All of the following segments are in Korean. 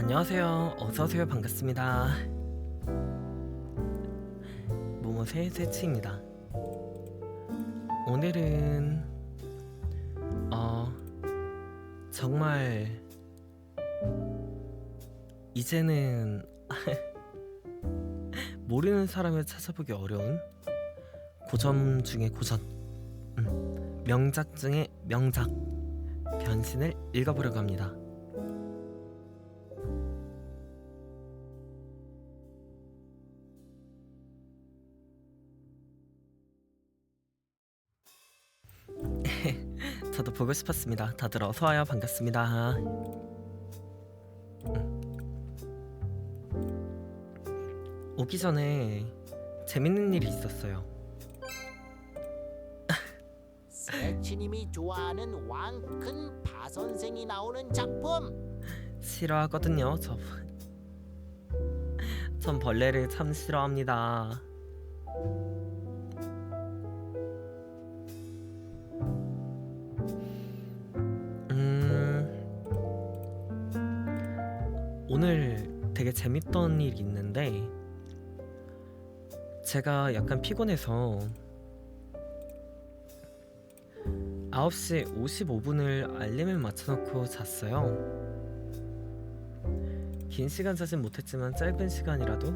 안녕하세요. 어서오세요. 반갑습니다. 모모새 세치입니다. 오늘은 정말 이제는 모르는 사람을 찾아보기 어려운 고전 중의 고전, 명작 중의 명작 변신을 읽어보려고 합니다. 저도 보고 싶었습니다. 다들 어서와요. 반갑습니다. 오기 전에 재밌는 일이 있었어요. 세치님이 좋아하는 왕큰 파 선생이 나오는 작품. 싫어하거든요. 전 벌레를 참 싫어합니다. 오늘 되게 재밌던 일이 있는데, 제가 약간 피곤해서 9시 55분을 알림을 맞춰놓고 잤어요. 긴 시간 자진 못했지만 짧은 시간이라도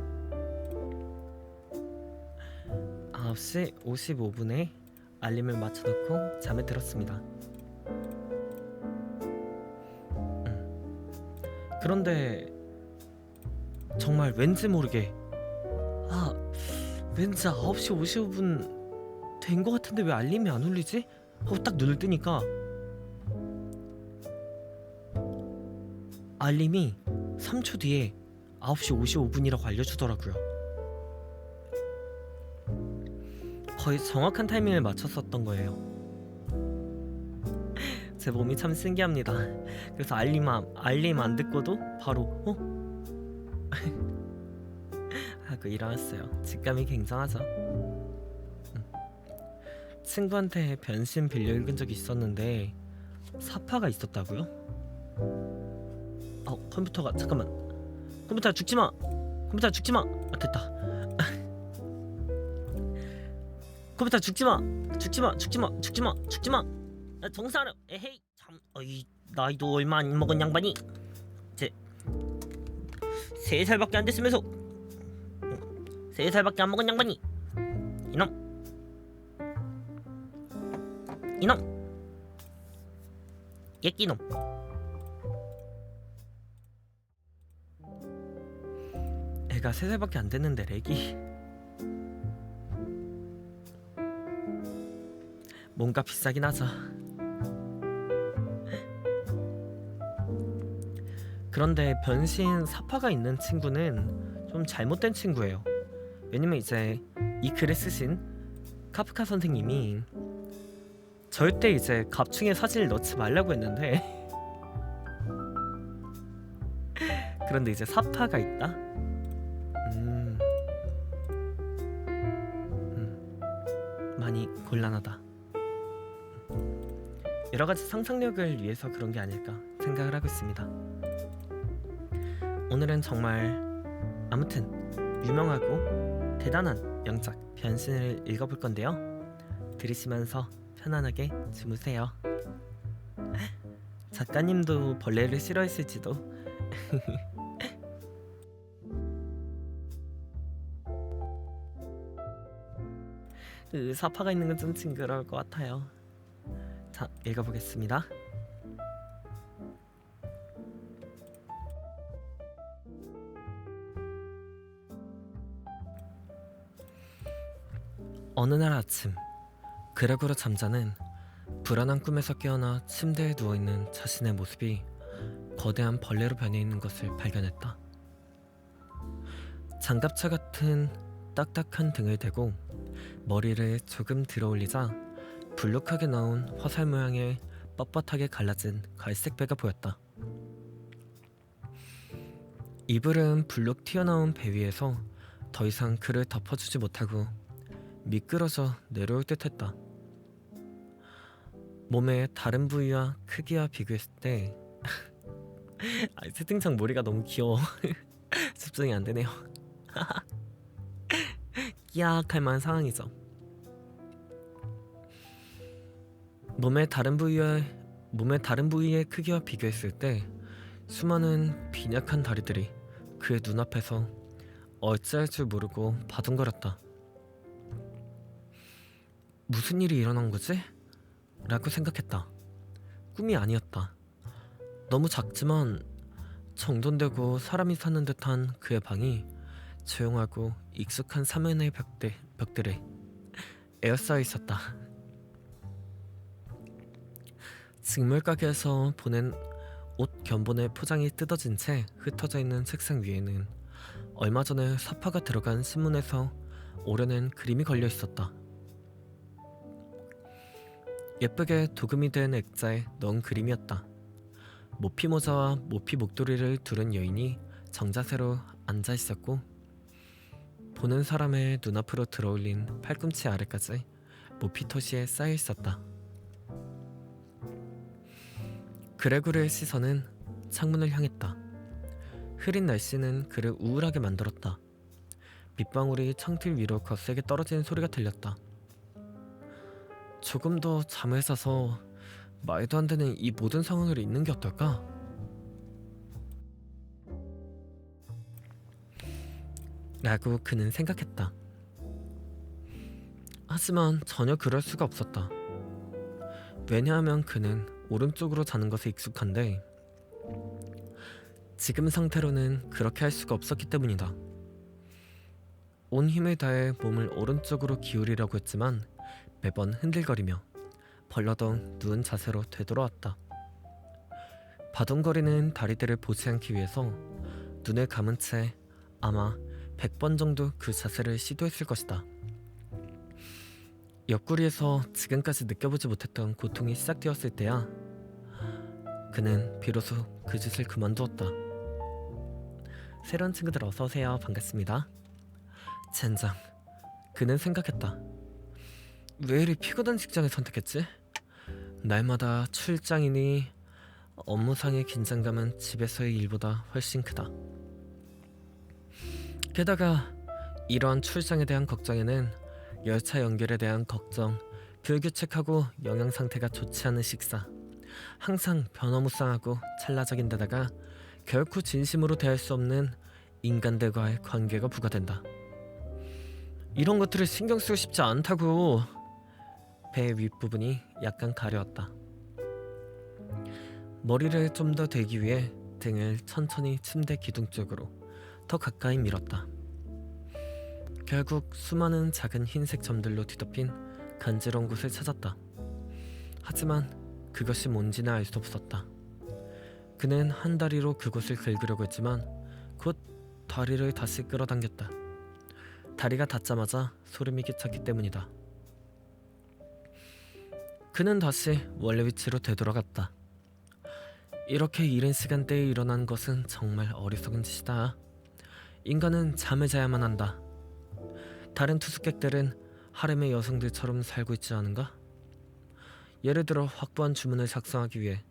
9시 55분에 알림을 맞춰놓고 잠에 들었습니다. 그런데 정말 왠지 모르게 왠지 9시 55분 된 것 같은데 왜 알림이 안 울리지? 하고 딱 눈을 뜨니까 알림이 3초 뒤에 9시 55분이라고 알려주더라고요. 거의 정확한 타이밍을 맞췄었던 거예요. 제 몸이 참 신기합니다. 그래서 알림 안 듣고도 바로 하고 일어났어요. 직감이 굉장하죠. 친구한테 변신 빌려 읽은 적이 있었는데 사파가 있었다고요? 컴퓨터가 잠깐만. 컴퓨터 죽지마. 됐다. 컴퓨터 죽지마. 정사람. 에헤이 참. 나이도 얼마 안 먹은 양반이 제 3살밖에 안 됐으면서 3살밖에 안 먹은 양반이 이놈 예끼놈. 애가 3살밖에 안 됐는데 렉이 뭔가 비싸긴 하죠. 그런데 변신 사파가 있는 친구는 좀 잘못된 친구예요. 왜냐면 이제 이 글을 쓰신 카프카 선생님이 절대 이제 갑충의 사진을 넣지 말라고 했는데 그런데 이제 사파가 있다? 많이 곤란하다. 여러가지 상상력을 위해서 그런 게 아닐까 생각을 하고 있습니다. 오늘은 정말 아무튼 유명하고 대단한 명작 변신을 읽어볼 건데요. 들으시면서 편안하게 주무세요. 작가님도 벌레를 싫어했을지도. 사파가 있는 건 좀 징그러울 것 같아요. 자, 읽어보겠습니다. 어느 날 아침, 그레고로 잠자는 불안한 꿈에서 깨어나 침대에 누워있는 자신의 모습이 거대한 벌레로 변해있는 것을 발견했다. 장갑차 같은 딱딱한 등을 대고 머리를 조금 들어올리자 불룩하게 나온 화살 모양의 뻣뻣하게 갈라진 갈색 배가 보였다. 이불은 불룩 튀어나온 배 위에서 더 이상 그를 덮어주지 못하고 미끄러져 내려올 듯했다. 몸의 다른 부위와 크기와 비교했을 때 채팅창 머리가 너무 귀여워. 집중이 안 되네요. 끼약할 만한 상황이죠. 몸의 다른 부위의 크기와 비교했을 때 수많은 빈약한 다리들이 그의 눈앞에서 어찌할 줄 모르고 바둥거렸다. 무슨 일이 일어난 거지? 라고 생각했다. 꿈이 아니었다. 너무 작지만 정돈되고 사람이 사는 듯한 그의 방이 조용하고 익숙한 사면의 벽들에 에어싸여 있었다. 직물 가게에서 보낸 옷 견본의 포장이 뜯어진 채 흩어져 있는 책상 위에는 얼마 전에 사파가 들어간 신문에서 오려낸 그림이 걸려 있었다. 예쁘게 도금이 된 액자에 넣은 그림이었다. 모피 모자와 모피 목도리를 두른 여인이 정자세로 앉아 있었고 보는 사람의 눈앞으로 들어올린 팔꿈치 아래까지 모피 토시에 쌓여 있었다. 그레고르의 시선은 창문을 향했다. 흐린 날씨는 그를 우울하게 만들었다. 빗방울이 창틀 위로 거세게 떨어지는 소리가 들렸다. 조금 더 잠을 자서 말도 안 되는 이 모든 상황을 잊는 게 어떨까? 라고 그는 생각했다. 하지만 전혀 그럴 수가 없었다. 왜냐하면 그는 오른쪽으로 자는 것에 익숙한데 지금 상태로는 그렇게 할 수가 없었기 때문이다. 온 힘을 다해 몸을 오른쪽으로 기울이려고 했지만 매번 흔들거리며 벌러덩 누운 자세로 되돌아왔다. 바둥거리는 다리들을 보지 않기 위해서 눈을 감은 채 아마 100번 정도 그 자세를 시도했을 것이다. 옆구리에서 지금까지 느껴보지 못했던 고통이 시작되었을 때야 그는 비로소 그 짓을 그만두었다. 새로운 친구들 어서오세요. 반갑습니다. 젠장, 그는 생각했다. 왜 이리 피곤한 직장을 선택했지? 날마다 출장이니 업무상의 긴장감은 집에서의 일보다 훨씬 크다. 게다가 이러한 출장에 대한 걱정에는 열차 연결에 대한 걱정, 불규칙하고 영양 상태가 좋지 않은 식사, 항상 변화무쌍하고 찰나적인 데다가 결코 진심으로 대할 수 없는 인간들과의 관계가 부과된다. 이런 것들을 신경 쓰고 싶지 않다고. 배 윗부분이 약간 가려웠다. 머리를 좀 더 대기 위해 등을 천천히 침대 기둥 쪽으로 더 가까이 밀었다. 결국 수많은 작은 흰색 점들로 뒤덮인 간지러운 곳을 찾았다. 하지만 그것이 뭔지는 알 수 없었다. 그는 한 다리로 그곳을 긁으려고 했지만 곧 다리를 다시 끌어당겼다. 다리가 닿자마자 소름이 끼쳤기 때문이다. 그는 다시 원래 위치로 되돌아갔다. 이렇게 이른 시간대에 일어난 것은 정말 어리석은 짓이다. 인간은 잠을 자야만 한다. 다른 투숙객들은 하렘의 여성들처럼 살고 있지 않은가? 예를 들어 확보한 주문을 작성하기 위해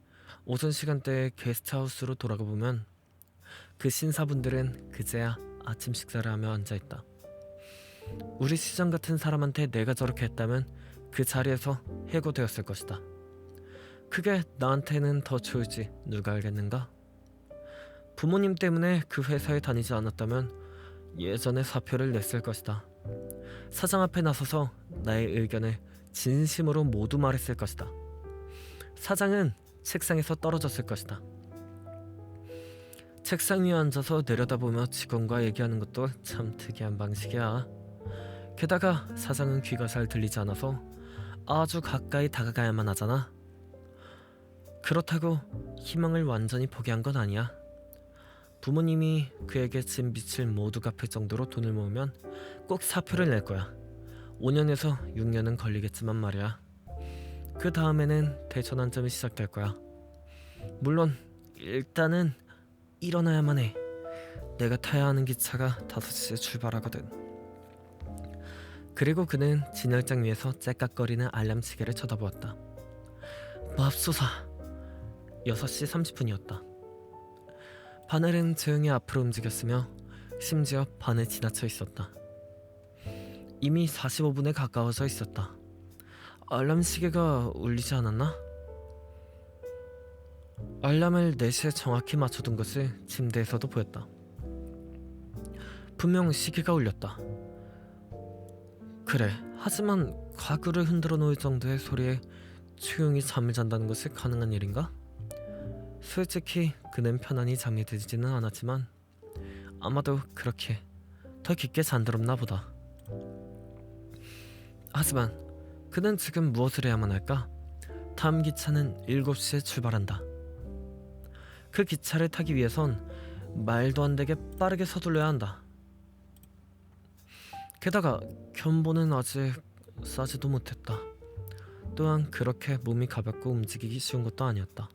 오전 시간대에 게스트하우스로 돌아가 보면 그 신사분들은 그제야 아침 식사를 하며 앉아있다. 우리 시장 같은 사람한테 내가 저렇게 했다면 그 자리에서 해고되었을 것이다. 그게 나한테는 더 좋을지 누가 알겠는가? 부모님 때문에 그 회사에 다니지 않았다면 예전에 사표를 냈을 것이다. 사장 앞에 나서서 나의 의견을 진심으로 모두 말했을 것이다. 사장은 책상에서 떨어졌을 것이다. 책상 위에 앉아서 내려다보며 직원과 얘기하는 것도 참 특이한 방식이야. 게다가 사장은 귀가 잘 들리지 않아서 아주 가까이 다가가야만 하잖아. 그렇다고 희망을 완전히 포기한 건 아니야. 부모님이 그에게 진 빚을 모두 갚을 정도로 돈을 모으면 꼭 사표를 낼 거야. 5년에서 6년은 걸리겠지만 말이야. 그 다음에는 대전환점이 시작될 거야. 물론 일단은 일어나야만 해. 내가 타야 하는 기차가 5시에 출발하거든. 그리고 그는 진열장 위에서 째깍거리는 알람시계를 쳐다보았다. 맙소사, 6시 30분이었다. 바늘은 조용히 앞으로 움직였으며 심지어 반을 지나쳐 있었다. 이미 45분에 가까워져 있었다. 알람 시계가 울리지 않았나? 알람을 4시에 정확히 맞춰둔 것을 침대에서도 보였다. 분명 시계가 울렸다. 그래, 하지만 가구를 흔들어 놓을 정도의 소리에 조용히 잠을 잔다는 것이 가능한 일인가? 솔직히 그는 편안히 잠이 들지는 않았지만 아마도 그렇게 더 깊게 잠들었나 보다. 하지만 그는 지금 무엇을 해야만 할까? 다음 기차는 7시에 출발한다. 그 기차를 타기 위해선 말도 안 되게 빠르게 서둘러야 한다. 게다가 견보는 아직 싸지도 못했다. 또한 그렇게 몸이 가볍고 움직이기 쉬운 것도 아니었다.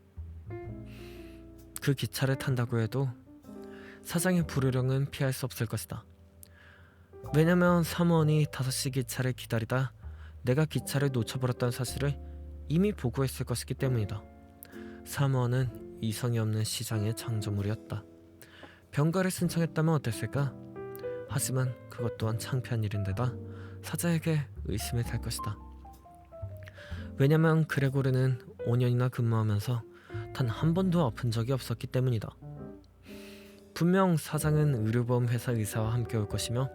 그 기차를 탄다고 해도 사장의 불효령은 피할 수 없을 것이다. 왜냐면 사무원이 5시 기차를 기다리다 내가 기차를 놓쳐버렸다는 사실을 이미 보고했을 것이기 때문이다. 사무원은 이성이 없는 시장의 장조물이었다. 병가를 신청했다면 어땠을까? 하지만 그것 또한 창피한 일인데다 사자에게 의심을 살 것이다. 왜냐면 그레고르는 5년이나 근무하면서 단 한 번도 아픈 적이 없었기 때문이다. 분명 사장은 의료보험 회사 의사와 함께 올 것이며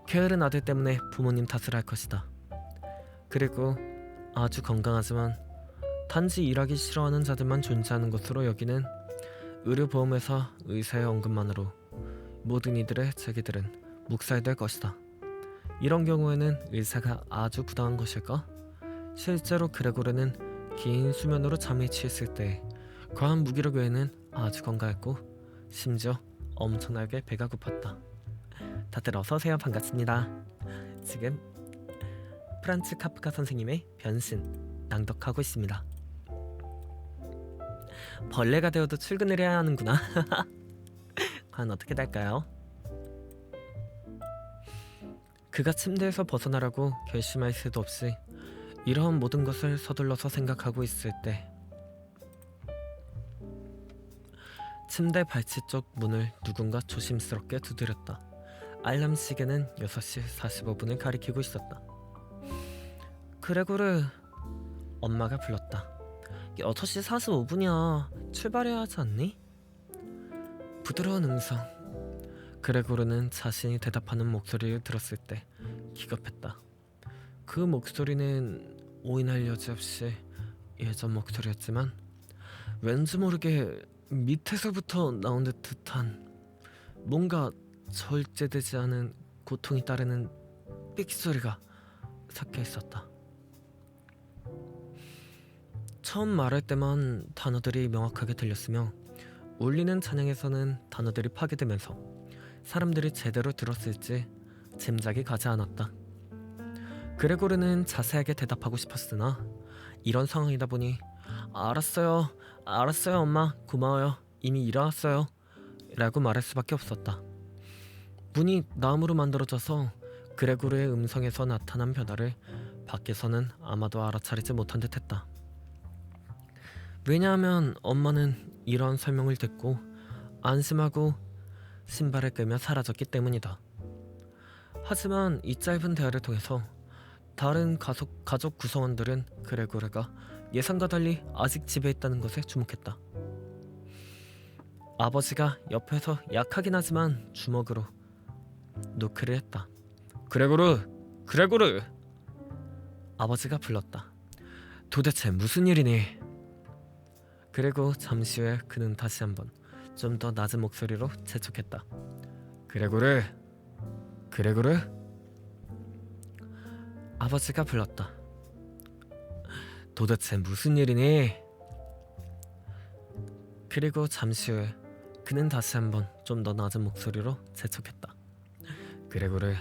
게으른 아들 때문에 부모님 탓을 할 것이다. 그리고 아주 건강하지만 단지 일하기 싫어하는 자들만 존재하는 것으로 여기는 의료보험회사 의사의 언급만으로 모든 이들의 제기들은 묵살될 것이다. 이런 경우에는 의사가 아주 부당한 것일까? 실제로 그레고르는 긴 수면으로 잠에 취했을 때 과한 무기력 외에는 아주 건강했고 심지어 엄청나게 배가 고팠다. 다들 어서오세요. 반갑습니다. 지금 프란츠 카프카 선생님의 변신 낭독하고 있습니다. 벌레가 되어도 출근을 해야 하는구나. 과연 어떻게 될까요? 그가 침대에서 벗어나라고 결심할 새도 없이 이러한 모든 것을 서둘러서 생각하고 있을 때 침대 발치 쪽 문을 누군가 조심스럽게 두드렸다. 알람 시계는 6시 45분을 가리키고 있었다. 그레고르, 엄마가 불렀다. 6시 45분이야. 출발해야 하지 않니? 부드러운 음성. 그레고르는 자신이 대답하는 목소리를 들었을 때 기겁했다. 그 목소리는 오인할 여지 없이 예전 목소리였지만 왠지 모르게 밑에서부터 나온 듯한 뭔가 절제되지 않은 고통이 따르는 삑소리가 섞여 있었다. 처음 말할 때만 단어들이 명확하게 들렸으며 울리는 찬양에서는 단어들이 파괴되면서 사람들이 제대로 들었을지 짐작이 가지 않았다. 그레고르는 자세하게 대답하고 싶었으나 이런 상황이다 보니 알았어요 엄마, 고마워요, 이미 일어났어요 라고 말할 수밖에 없었다. 문이 나무로 만들어져서 그레고르의 음성에서 나타난 변화를 밖에서는 아마도 알아차리지 못한 듯했다. 왜냐하면 엄마는 이런 설명을 듣고 안심하고 신발을 꿰며 사라졌기 때문이다. 하지만 이 짧은 대화를 통해서 다른 가족 구성원들은 그레고르가 예상과 달리 아직 집에 있다는 것에 주목했다. 아버지가 옆에서 약하긴 하지만 주먹으로 노크를 했다. 그레고르! 아버지가 불렀다. 도대체 무슨 일이니? 그리고 잠시 후에 그는 다시 한번 좀 더 낮은 목소리로 재촉했다. 그레고르! 아버지가 불렀다. 도대체 무슨 일이니? 그리고 잠시 후에 그는 다시 한번 좀 더 낮은 목소리로 재촉했다. 그레고르.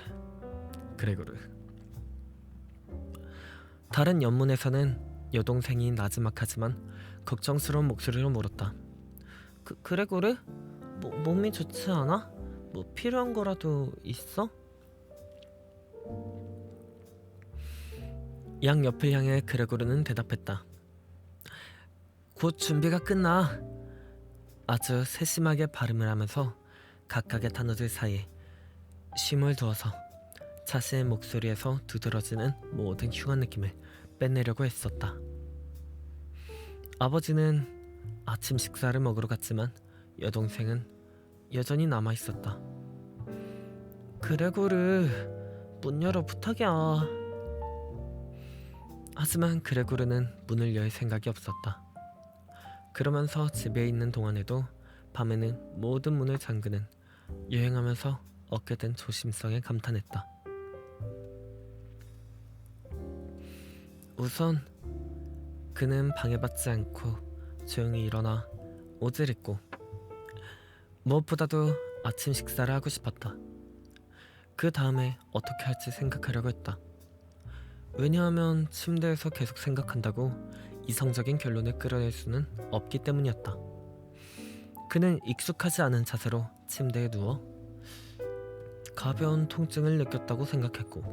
다른 연문에서는 여동생이 나지막하지만 걱정스러운 목소리로 물었다. 그레고르? 몸이 좋지 않아? 뭐 필요한 거라도 있어? 양 옆을 향해 그레고르는 대답했다. 곧 준비가 끝나. 아주 세심하게 발음을 하면서 각각의 단어들 사이에 쉼을 두어서 자신의 목소리에서 두드러지는 모든 흉한 느낌을 빼내려고 했었다. 아버지는 아침 식사를 먹으러 갔지만 여동생은 여전히 남아있었다. 그레고르, 문 열어 부탁이야. 하지만 그레고르는 문을 열 생각이 없었다. 그러면서 집에 있는 동안에도 밤에는 모든 문을 잠그는 여행하면서 얻게 된 조심성에 감탄했다. 우선 그는 방해받지 않고 조용히 일어나 옷을 입고 무엇보다도 아침 식사를 하고 싶었다. 그 다음에 어떻게 할지 생각하려고 했다. 왜냐하면 침대에서 계속 생각한다고 이성적인 결론을 끌어낼 수는 없기 때문이었다. 그는 익숙하지 않은 자세로 침대에 누워 가벼운 통증을 느꼈다고 생각했고,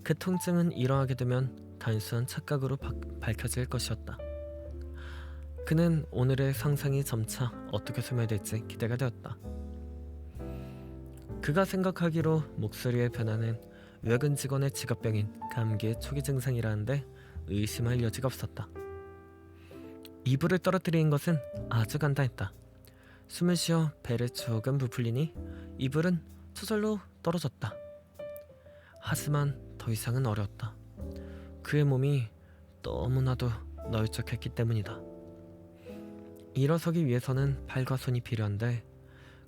그 통증은 일어나게 되면 단순한 착각으로 밝혀질 것이었다. 그는 오늘의 상상이 점차 어떻게 소멸될지 기대가 되었다. 그가 생각하기로 목소리의 변화는 외근 직원의 직업병인 감기의 초기 증상이라는데 의심할 여지가 없었다. 이불을 떨어뜨린 것은 아주 간단했다. 숨을 쉬어 배를 조금 부풀리니 이불은 저절로 떨어졌다. 하지만 더 이상은 어려웠다. 그의 몸이 너무나도 널쩍했기 때문이다. 일어서기 위해서는 팔과 손이 필요한데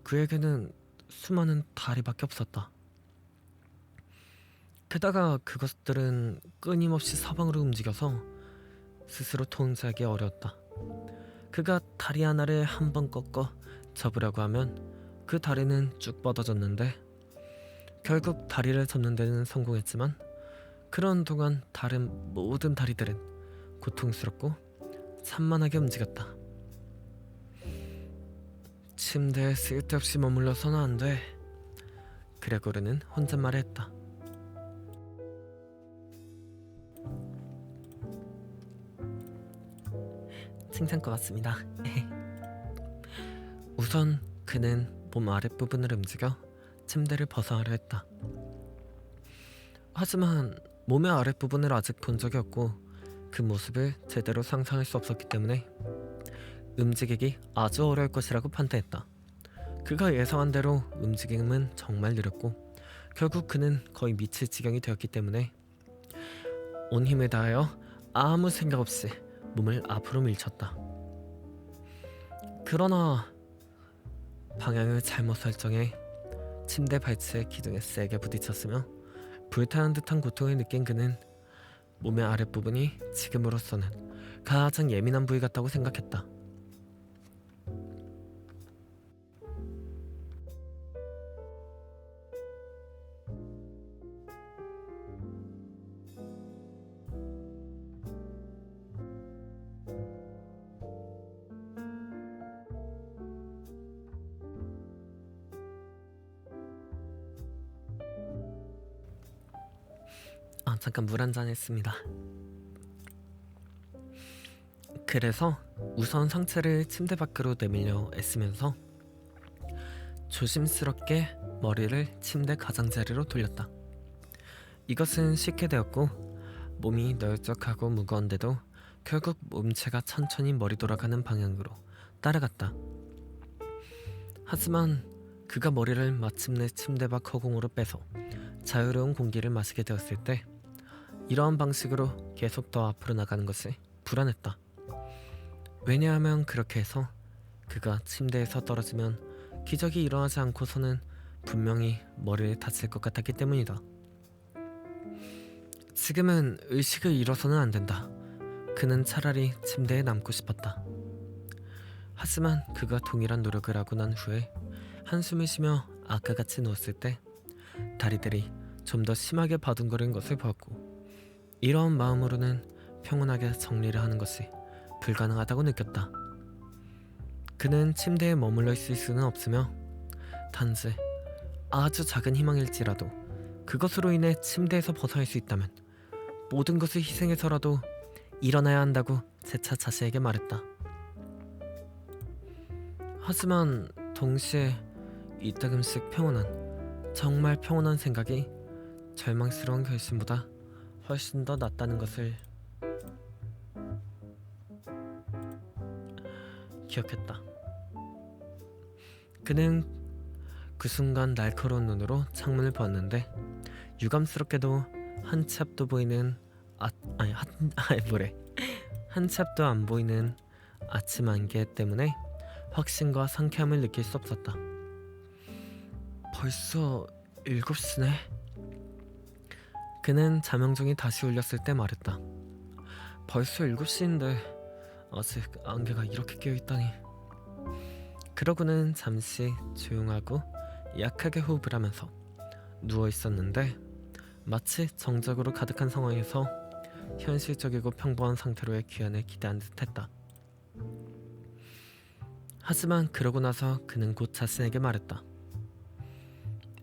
그에게는 수많은 다리밖에 없었다. 게다가 그것들은 끊임없이 사방으로 움직여서 스스로 통제하기 어려웠다. 그가 다리 하나를 한 번 꺾어 접으려고 하면 그 다리는 쭉 뻗어졌는데 결국 다리를 접는 데는 성공했지만 그런 동안 다른 모든 다리들은 고통스럽고 산만하게 움직였다. 침대에 쓸데없이 머물러서는 안 돼. 그레고르는 혼잣말을 했다. 칭찬 것 같습니다. 우선 그는 몸 아랫부분을 움직여 침대를 벗어나려 했다. 하지만 몸의 아랫부분을 아직 본 적이 없고 그 모습을 제대로 상상할 수 없었기 때문에 움직이기 아주 어려울 것이라고 판단했다. 그가 예상한 대로 움직임은 정말 느렸고 결국 그는 거의 미칠 지경이 되었기 때문에 온 힘을 다하여 아무 생각 없이 몸을 앞으로 밀쳤다. 그러나 방향을 잘못 설정해 침대 발치의 기둥에 세게 부딪혔으며 불타는 듯한 고통을 느낀 그는 몸의 아랫부분이 지금으로서는 가장 예민한 부위 같다고 생각했다. 잠깐 물 한잔 했습니다. 그래서 우선 상체를 침대 밖으로 내밀려 애쓰면서 조심스럽게 머리를 침대 가장자리로 돌렸다. 이것은 쉽게 되었고 몸이 널쩍하고 무거운데도 결국 몸체가 천천히 머리 돌아가는 방향으로 따라갔다. 하지만 그가 머리를 마침내 침대 밖 허공으로 빼서 자유로운 공기를 마시게 되었을 때 이러한 방식으로 계속 더 앞으로 나가는 것이 불안했다. 왜냐하면 그렇게 해서 그가 침대에서 떨어지면 기적이 일어나지 않고서는 분명히 머리를 다칠 것 같았기 때문이다. 지금은 의식을 잃어서는 안 된다. 그는 차라리 침대에 남고 싶었다. 하지만 그가 동일한 노력을 하고 난 후에 한숨을 쉬며 아까같이 누웠을 때 다리들이 좀 더 심하게 바둥거리는 것을 보았고 이러한 마음으로는 평온하게 정리를 하는 것이 불가능하다고 느꼈다. 그는 침대에 머물러 있을 수는 없으며 단지 아주 작은 희망일지라도 그것으로 인해 침대에서 벗어날 수 있다면 모든 것을 희생해서라도 일어나야 한다고 재차 자신에게 말했다. 하지만 동시에 이따금씩 평온한, 정말 평온한 생각이 절망스러운 결심보다 훨씬 더 낫다는 것을 기억했다. 그는 그 순간 날카로운 눈으로 창문을 보았는데 유감스럽게도 한 치 앞도 보이는 한 치 앞도 안 보이는 아침 안개 때문에 확신과 상쾌함을 느낄 수 없었다. 벌써 7시네. 그는 자명종이 다시 울렸을 때 말했다. 벌써 7시인데 아직 안개가 이렇게 끼어있다니. 그러고는 잠시 조용하고 약하게 호흡을 하면서 누워있었는데 마치 정적으로 가득한 상황에서 현실적이고 평범한 상태로의 귀환을 기대한 듯했다. 하지만 그러고 나서 그는 곧 자신에게 말했다.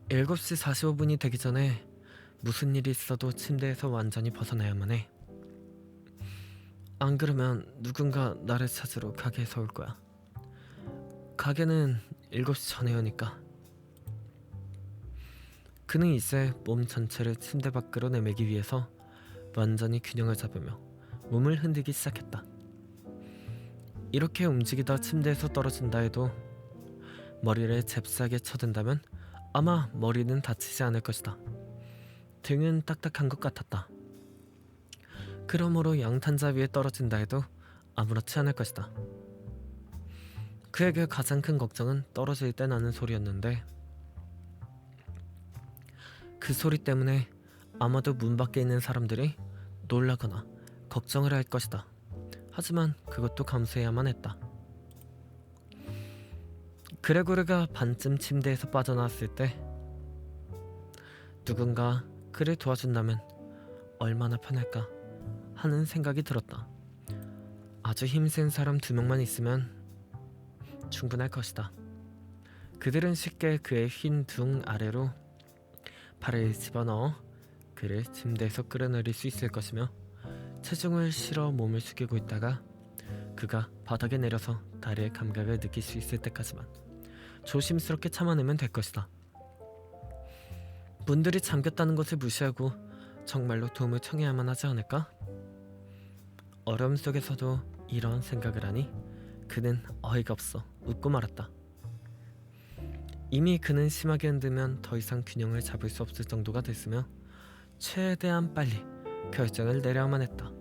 7시 45분이 되기 전에 무슨 일이 있어도 침대에서 완전히 벗어나야만 해. 안 그러면 누군가 나를 찾으러 가게에서 올 거야. 가게는 7시 전에 오니까. 그는 이제 몸 전체를 침대 밖으로 내밀기 위해서 완전히 균형을 잡으며 몸을 흔들기 시작했다. 이렇게 움직이다 침대에서 떨어진다 해도 머리를 잽싸게 쳐든다면 아마 머리는 다치지 않을 것이다. 등은 딱딱한 것 같았다. 그러므로 양탄자 위에 떨어진다 해도 아무렇지 않을 것이다. 그에게 가장 큰 걱정은 떨어질 때 나는 소리였는데 그 소리 때문에 아마도 문 밖에 있는 사람들이 놀라거나 걱정을 할 것이다. 하지만 그것도 감수해야만 했다. 그레고르가 반쯤 침대에서 빠져나왔을 때 누군가 그를 도와준다면 얼마나 편할까 하는 생각이 들었다. 아주 힘센 사람 2명만 있으면 충분할 것이다. 그들은 쉽게 그의 흰 등 아래로 발을 집어넣어 그를 침대에서 끌어내릴 수 있을 것이며 체중을 실어 몸을 숙이고 있다가 그가 바닥에 내려서 다리의 감각을 느낄 수 있을 때까지만 조심스럽게 참아내면 될 것이다. 문들이 잠겼다는 것을 무시하고 정말로 도움을 청해야만 하지 않을까? 어려움 속에서도 이런 생각을 하니 그는 어이가 없어 웃고 말았다. 이미 그는 심하게 흔들면 더 이상 균형을 잡을 수 없을 정도가 됐으며 최대한 빨리 결정을 내려야만 했다.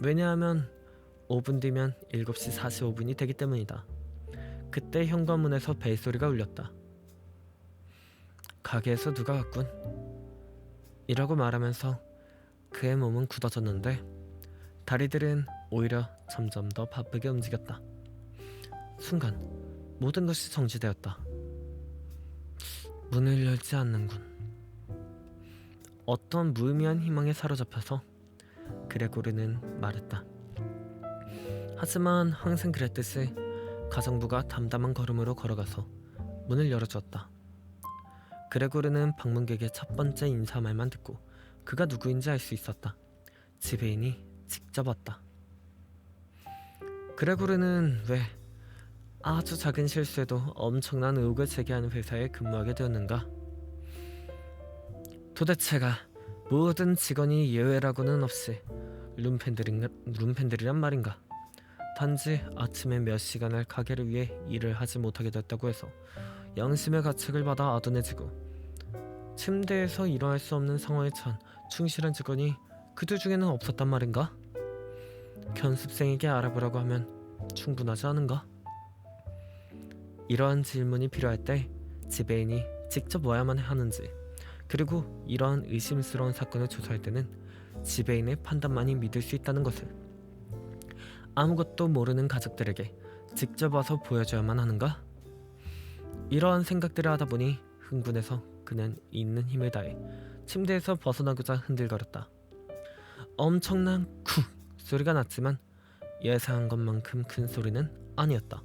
왜냐하면 5분 뒤면 7시 45분이 되기 때문이다. 그때 현관문에서 벨소리가 울렸다. 가게에서 누가 왔군 이라고 말하면서 그의 몸은 굳어졌는데 다리들은 오히려 점점 더 바쁘게 움직였다. 순간 모든 것이 정지되었다. 문을 열지 않는군. 어떤 무의미한 희망에 사로잡혀서 그레고르는 말했다. 하지만 항상 그랬듯이 가정부가 담담한 걸음으로 걸어가서 문을 열어주었다. 그레고르는 방문객의 첫 번째 인사말만 듣고 그가 누구인지 알 수 있었다. 지배인이 직접 왔다. 그레고르는 왜 아주 작은 실수에도 엄청난 의혹을 제기하는 회사에 근무하게 되었는가? 도대체가 모든 직원이 예외라고는 없이 룸팬들이란 말인가? 단지 아침에 몇 시간을 가게를 위해 일을 하지 못하게 됐다고 해서 양심의 가책을 받아 아둔해지고 침대에서 일어날 수 없는 상황에 처한 충실한 직원이 그들 중에는 없었단 말인가? 견습생에게 알아보라고 하면 충분하지 않은가? 이러한 질문이 필요할 때 지배인이 직접 와야만 하는지, 그리고 이러한 의심스러운 사건을 조사할 때는 지배인의 판단만이 믿을 수 있다는 것을 아무것도 모르는 가족들에게 직접 와서 보여줘야만 하는가? 이러한 생각들을 하다 보니 흥분해서 그는 있는 힘을 다해 침대에서 벗어나고자 흔들거렸다. 엄청난 쿡 소리가 났지만 예상한 것만큼 큰 소리는 아니었다.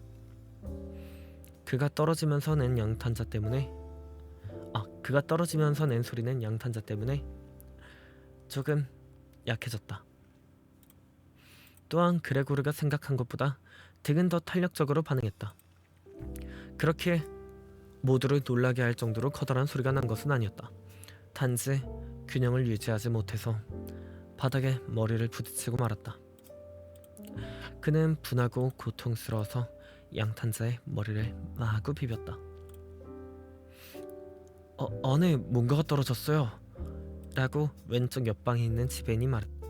그가 떨어지면서 낸 소리는 양탄자 때문에 조금 약해졌다. 또한 그레고르가 생각한 것보다 등은 더 탄력적으로 반응했다. 그렇게 모두를 놀라게 할 정도로 커다란 소리가 난 것은 아니었다. 단지 균형을 유지하지 못해서 바닥에 머리를 부딪히고 말았다. 그는 분하고 고통스러워서 양탄자의 머리를 마구 비볐다. 안에 뭔가가 떨어졌어요. 라고 왼쪽 옆방에 있는 지배인이 말했다.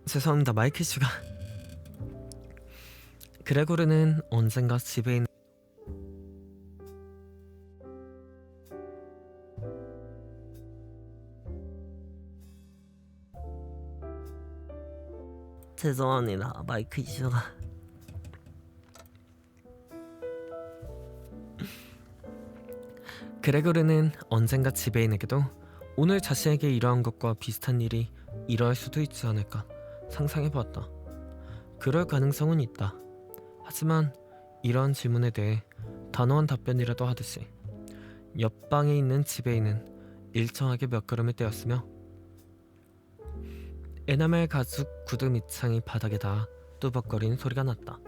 죄송합니다. 마이크 이슈가. 그레고르는 언젠가 지배인 죄송합니다. 마이크 이슈가. 그레고르는 언젠가 지배인에게도 오늘 자신에게 이러한 것과 비슷한 일이 일어날 수도 있지 않을까 상상해보았다. 그럴 가능성은 있다. 하지만 이러한 질문에 대해 단호한 답변이라도 하듯이 옆방에 있는 지배인은 일정하게 몇 걸음을 떼었으며 에나멜 가죽 구두 밑창이 바닥에 닿아 뚜벅거리는 소리가 났다.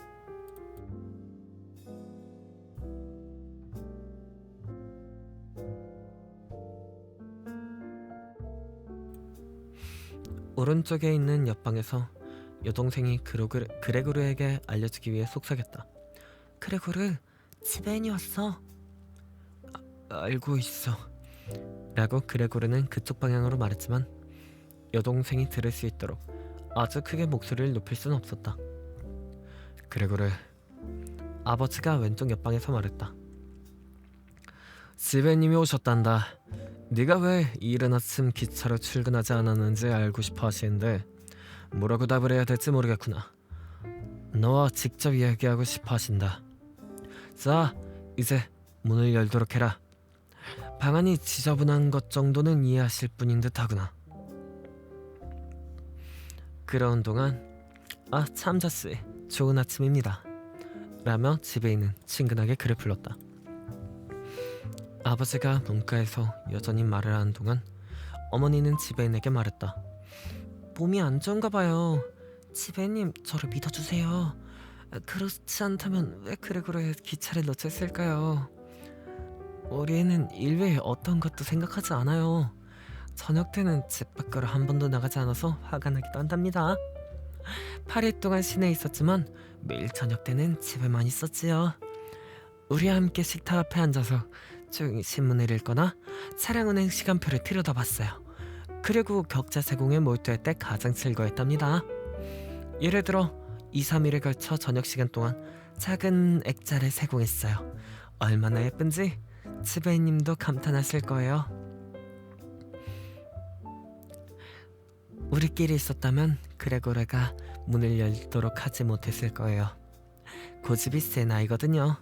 오른쪽에 있는 옆방에서 여동생이 그레고르에게 알려주기 위해 속삭였다. 그레고르, 지배인이 왔어. 알고 있어. 라고 그레고르는 그쪽 방향으로 말했지만 여동생이 들을 수 있도록 아주 크게 목소리를 높일 수는 없었다. 그레고르, 아버지가 왼쪽 옆방에서 말했다. 지배님이 오셨단다. 네가 왜 이른 아침 기차로 출근하지 않았는지 알고 싶어 하시는데 뭐라고 답을 해야 될지 모르겠구나. 너와 직접 이야기하고 싶어 하신다. 자, 이제 문을 열도록 해라. 방안이 지저분한 것 정도는 이해하실 분인 듯 하구나. 그러는 동안 참자씨, 좋은 아침입니다. 라며 지배인은 친근하게 그를 불렀다. 아버지가 문가에서 여전히 말을 하는 동안 어머니는 지배인에게 말했다. 몸이 안 좋은가 봐요. 지배님, 저를 믿어주세요. 그렇지 않다면 왜 그레고르의 기차를 놓쳤을까요? 우리 애는 일 외에 어떤 것도 생각하지 않아요. 저녁 때는 집 밖으로 한 번도 나가지 않아서 화가 나기도 한답니다. 8일 동안 시내에 있었지만 매일 저녁 때는 집에만 있었지요. 우리와 함께 식탁 앞에 앉아서 조용히 신문을 읽거나 차량 운행 시간표를 들여다봤어요. 그리고 격자 제공에 몰두할 때 가장 즐거웠답니다. 예를 들어 2, 3일에 걸쳐 저녁 시간 동안 작은 액자를 제공했어요. 얼마나 예쁜지 지배인님도 감탄하실 거예요. 우리끼리 있었다면 그레고르가 문을 열도록 하지 못했을 거예요. 고집이 센 아이거든요.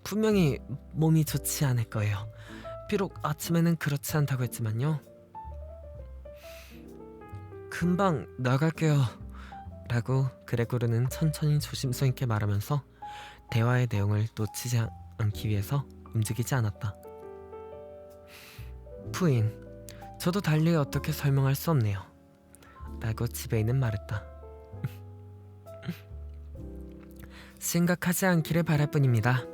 분명히 몸이 좋지 않을 거예요. 비록 아침에는 그렇지 않다고 했지만요. 금방 나갈게요. 라고 그레고르는 천천히 조심성 있게 말하면서 대화의 내용을 놓치지 않기 위해서 움직이지 않았다. 부인, 저도 달리 어떻게 설명할 수 없네요. 라고 지배인은 말했다. 심각하지 않기를 바랄 뿐입니다.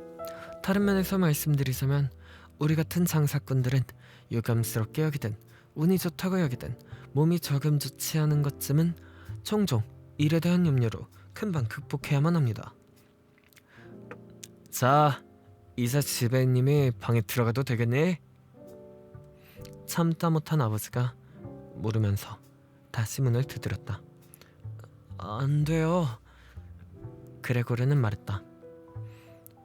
다른 면에서 말씀드리자면 우리 같은 장사꾼들은 유감스럽게 여기든 운이 좋다고 여기든 몸이 조금 좋지 않은 것쯤은 종종 일에 대한 염려로 금방 극복해야만 합니다. 자, 이제 지배님이 방에 들어가도 되겠니? 참다 못한 아버지가 물으면서 다시 문을 두드렸다. 안 돼요. 그레고르는 말했다.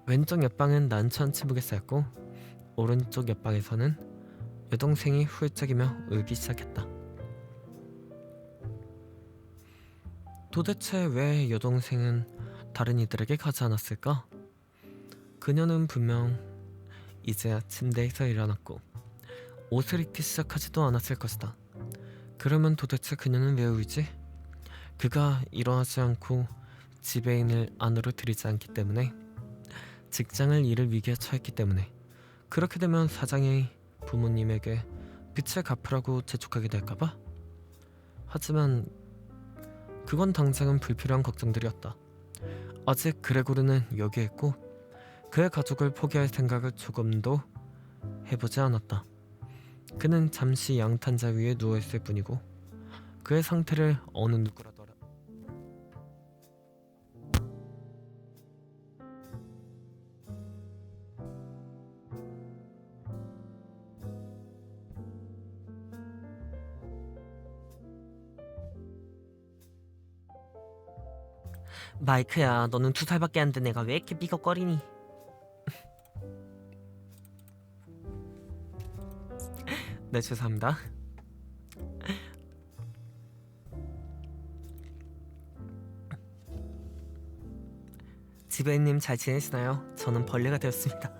왼쪽 옆방은 난처한 침묵에 쌓였고 오른쪽 옆방에서는 여동생이 훌쩍이며 울기 시작했다. 도대체 왜 여동생은 다른 이들에게 가지 않았을까? 그녀는 분명 이제야 침대에서 일어났고 옷을 입기 시작하지도 않았을 것이다. 그러면 도대체 그녀는 왜 울지? 그가 일어나지 않고 지배인을 안으로 들이지 않기 때문에 직장을 잃을 위기에 처했기 때문에 그렇게 되면 사장이 부모님에게 빚을 갚으라고 재촉하게 될까봐? 하지만 그건 당장은 불필요한 걱정들이었다. 아직 그레고르는 여기에 있고 그의 가족을 포기할 생각을 조금도 해보지 않았다. 그는 잠시 양탄자 위에 누워있을 뿐이고 그의 상태를 어느 누구라더라 마이크야, 너는 2살밖에 안 된 애가 왜 이렇게 삐걱거리니? 네, 죄송합니다. 지배인님 잘 지내시나요? 저는 벌레가 되었습니다.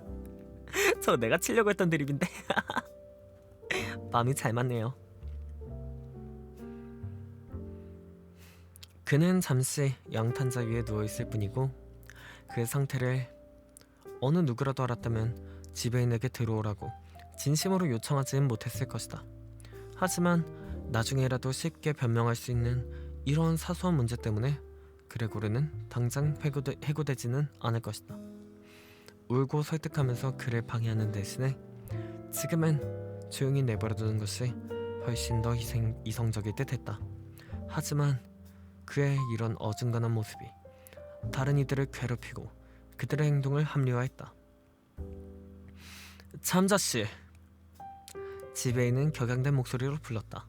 저 내가 치려고 했던 드립인데 마음이 잘 맞네요. 그는 잠시 양탄자 위에 누워있을 뿐이고 그의 상태를 어느 누구라도 알았다면 지배인에게 들어오라고 진심으로 요청하지는 못했을 것이다. 하지만 나중에라도 쉽게 변명할 수 있는 이러한 사소한 문제 때문에 그레고르는 당장 해고되지는 않을 것이다. 울고 설득하면서 그를 방해하는 대신에 지금은 조용히 내버려두는 것이 훨씬 더 이성적일 듯 했다. 하지만 그의 이런 어중간한 모습이 다른 이들을 괴롭히고 그들의 행동을 합리화했다. 참자씨, 지배인은 격양된 목소리로 불렀다.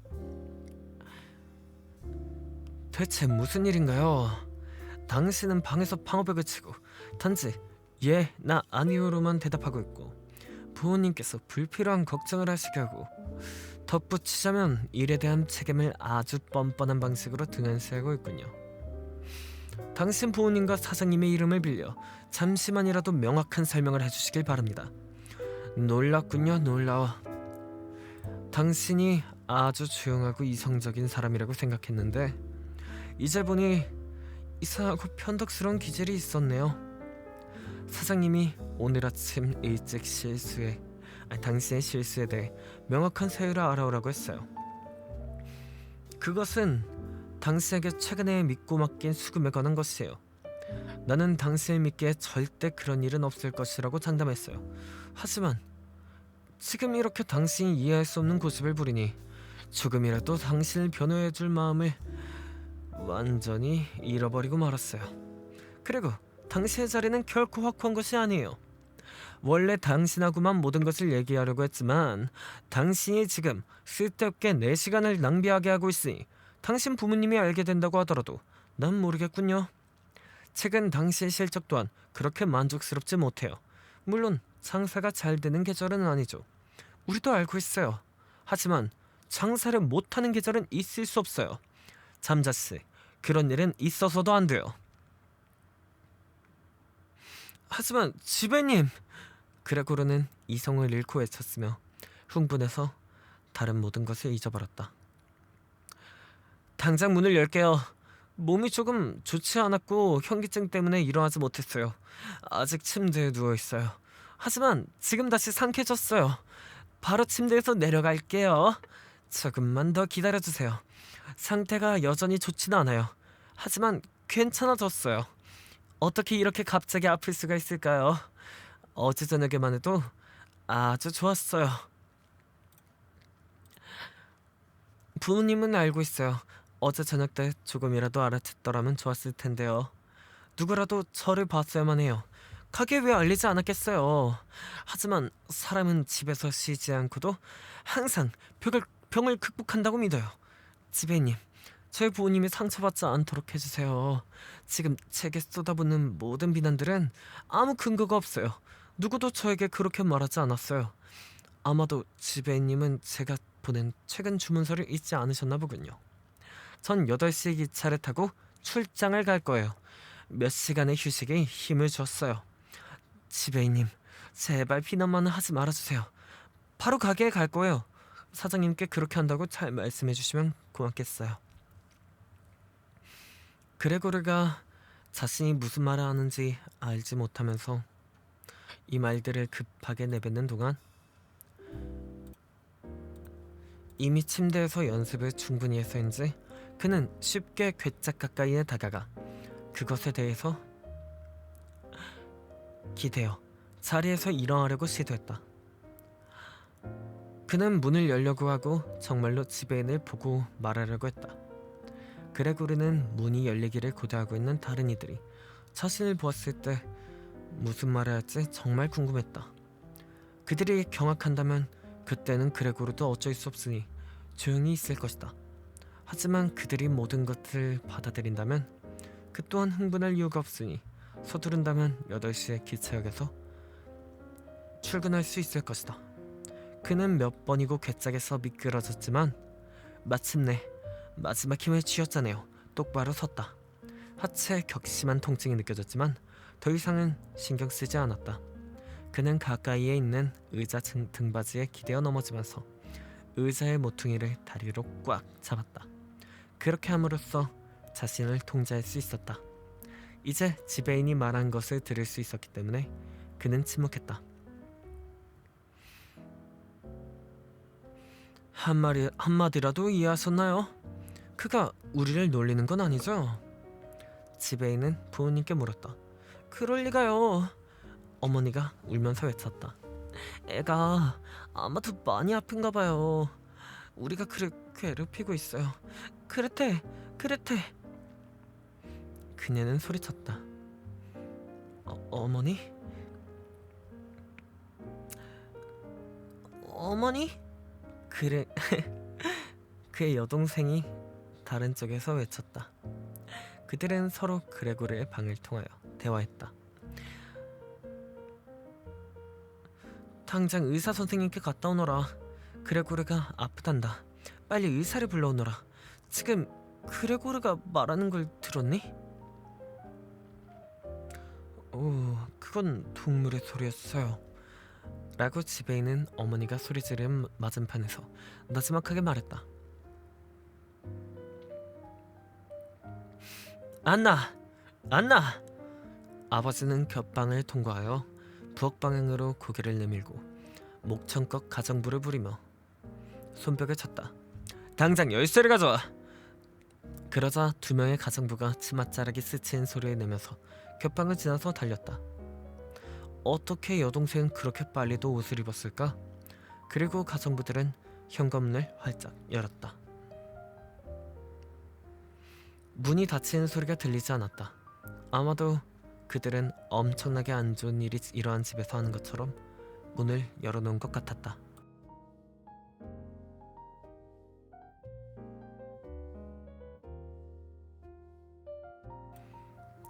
대체 무슨 일인가요? 당신은 방에서 방어벽을 치고 단지 예, 나 아니오로만 대답하고 있고 부모님께서 불필요한 걱정을 하시게 하고 덧붙이자면 일에 대한 책임을 아주 뻔뻔한 방식으로 등한시하고 있군요. 당신 부모님과 사장님의 이름을 빌려 잠시만이라도 명확한 설명을 해주시길 바랍니다. 놀랍군요, 놀라워. 당신이 아주 조용하고 이성적인 사람이라고 생각했는데 이제 보니 이상하고 편덕스러운 기질이 있었네요. 사장님이 오늘 아침 일찍 당신의 실수에 대해 명확한 사유를 알아오라고 했어요. 그것은 당신에게 최근에 믿고 맡긴 수금에 관한 것이에요. 나는 당신을 믿기에 절대 그런 일은 없을 것이라고 장담했어요. 하지만 지금 이렇게 당신이 이해할 수 없는 고집을 부리니 조금이라도 당신을 변호해줄 마음을 완전히 잃어버리고 말았어요. 그리고 당신의 자리는 결코 확고한 것이 아니에요. 원래 당신하고만 모든 것을 얘기하려고 했지만 당신이 지금 쓸데없게 내 시간을 낭비하게 하고 있으니 당신 부모님이 알게 된다고 하더라도 난 모르겠군요. 최근 당신의 실적 또한 그렇게 만족스럽지 못해요. 물론 장사가 잘 되는 계절은 아니죠. 우리도 알고 있어요. 하지만 장사를 못하는 계절은 있을 수 없어요. 잠자씨, 그런 일은 있어서도 안 돼요. 하지만 지배님, 그레고르는 이성을 잃고 외쳤으며 흥분해서 다른 모든 것을 잊어버렸다. 당장 문을 열게요. 몸이 조금 좋지 않았고 현기증 때문에 일어나지 못했어요. 아직 침대에 누워있어요. 하지만 지금 다시 상쾌해졌어요. 바로 침대에서 내려갈게요. 조금만 더 기다려주세요. 상태가 여전히 좋지는 않아요. 하지만 괜찮아졌어요. 어떻게 이렇게 갑자기 아플 수가 있을까요? 어제 저녁에만 해도 아주 좋았어요. 부모님은 알고 있어요. 어제 저녁 때 조금이라도 알아챘더라면 좋았을 텐데요. 누구라도 저를 봤어야만 해요. 가게에 왜 알리지 않았겠어요. 하지만 사람은 집에서 쉬지 않고도 항상 병을 극복한다고 믿어요. 지배님, 저희 부모님이 상처받지 않도록 해주세요. 지금 제게 쏟아붓는 모든 비난들은 아무 근거가 없어요. 누구도 저에게 그렇게 말하지 않았어요. 아마도 지배님은 제가 보낸 최근 주문서를 잊지 않으셨나 보군요. 전 8시 기차를 타고 출장을 갈 거예요. 몇 시간의 휴식에 힘을 줬어요. 지배인님, 제발 비난만은 하지 말아주세요. 바로 가게에 갈 거예요. 사장님께 그렇게 한다고 잘 말씀해 주시면 고맙겠어요. 그레고르가 자신이 무슨 말을 하는지 알지 못하면서 이 말들을 급하게 내뱉는 동안 이미 침대에서 연습을 충분히 해서인지 그는 쉽게 괴짝 가까이에 다가가 그것에 대해서 기대어 자리에서 일어나려고 시도했다. 그는 문을 열려고 하고 정말로 지배인을 보고 말하려고 했다. 그레고르는 문이 열리기를 고대하고 있는 다른 이들이 자신을 보았을 때 무슨 말을 할지 정말 궁금했다. 그들이 경악한다면 그때는 그레고르도 어쩔 수 없으니 조용히 있을 것이다. 하지만 그들이 모든 것을 받아들인다면 그 또한 흥분할 이유가 없으니 서두른다면 8시에 기차역에서 출근할 수 있을 것이다. 그는 몇 번이고 괴짝에서 미끄러졌지만 마침내 마지막 힘을 쥐었잖아요. 똑바로 섰다. 하체에 격심한 통증이 느껴졌지만 더 이상은 신경 쓰지 않았다. 그는 가까이에 있는 의자 등받이에 기대어 넘어지면서 의자의 모퉁이를 다리로 꽉 잡았다. 그렇게 함으로써 자신을 통제할 수 있었다. 이제 지배인이 말한 것을 들을 수 있었기 때문에 그는 침묵했다. 한마디라도 이해하셨나요? 그가 우리를 놀리는 건 아니죠? 지배인은 부모님께 물었다. 그럴 리가요. 어머니가 울면서 외쳤다. 애가 아마도 많이 아픈가 봐요. 우리가 그를 괴롭히고 있어요. 그레테, 그레테. 그녀는 소리쳤다. 어머니? 어머니? 그래. 그의 여동생이 다른 쪽에서 외쳤다. 그들은 서로 그레고르의 방을 통하여 대화했다. 당장 의사 선생님께 갔다 오너라. 그레고르가 아프단다. 빨리 의사를 불러오너라. 지금 그레고르가 말하는 걸 들었니? 오, 그건 동물의 소리였어요. 라고 지배인은 어머니가 소리 지른 맞은편에서 나지막하게 말했다. 안나! 안나! 아버지는 곁방을 통과하여 부엌 방향으로 고개를 내밀고 목청껏 가정부를 부리며 손뼉을 쳤다. 당장 열쇠를 가져와! 그러자 2명의 가정부가 치맛자락이 스치는 소리를 내면서 곁방을 지나서 달렸다. 어떻게 여동생은 그렇게 빨리도 옷을 입었을까? 그리고 가정부들은 현관문을 활짝 열었다. 문이 닫히는 소리가 들리지 않았다. 아마도 그들은 엄청나게 안 좋은 일이 일어난 집에서 하는 것처럼 문을 열어놓은 것 같았다.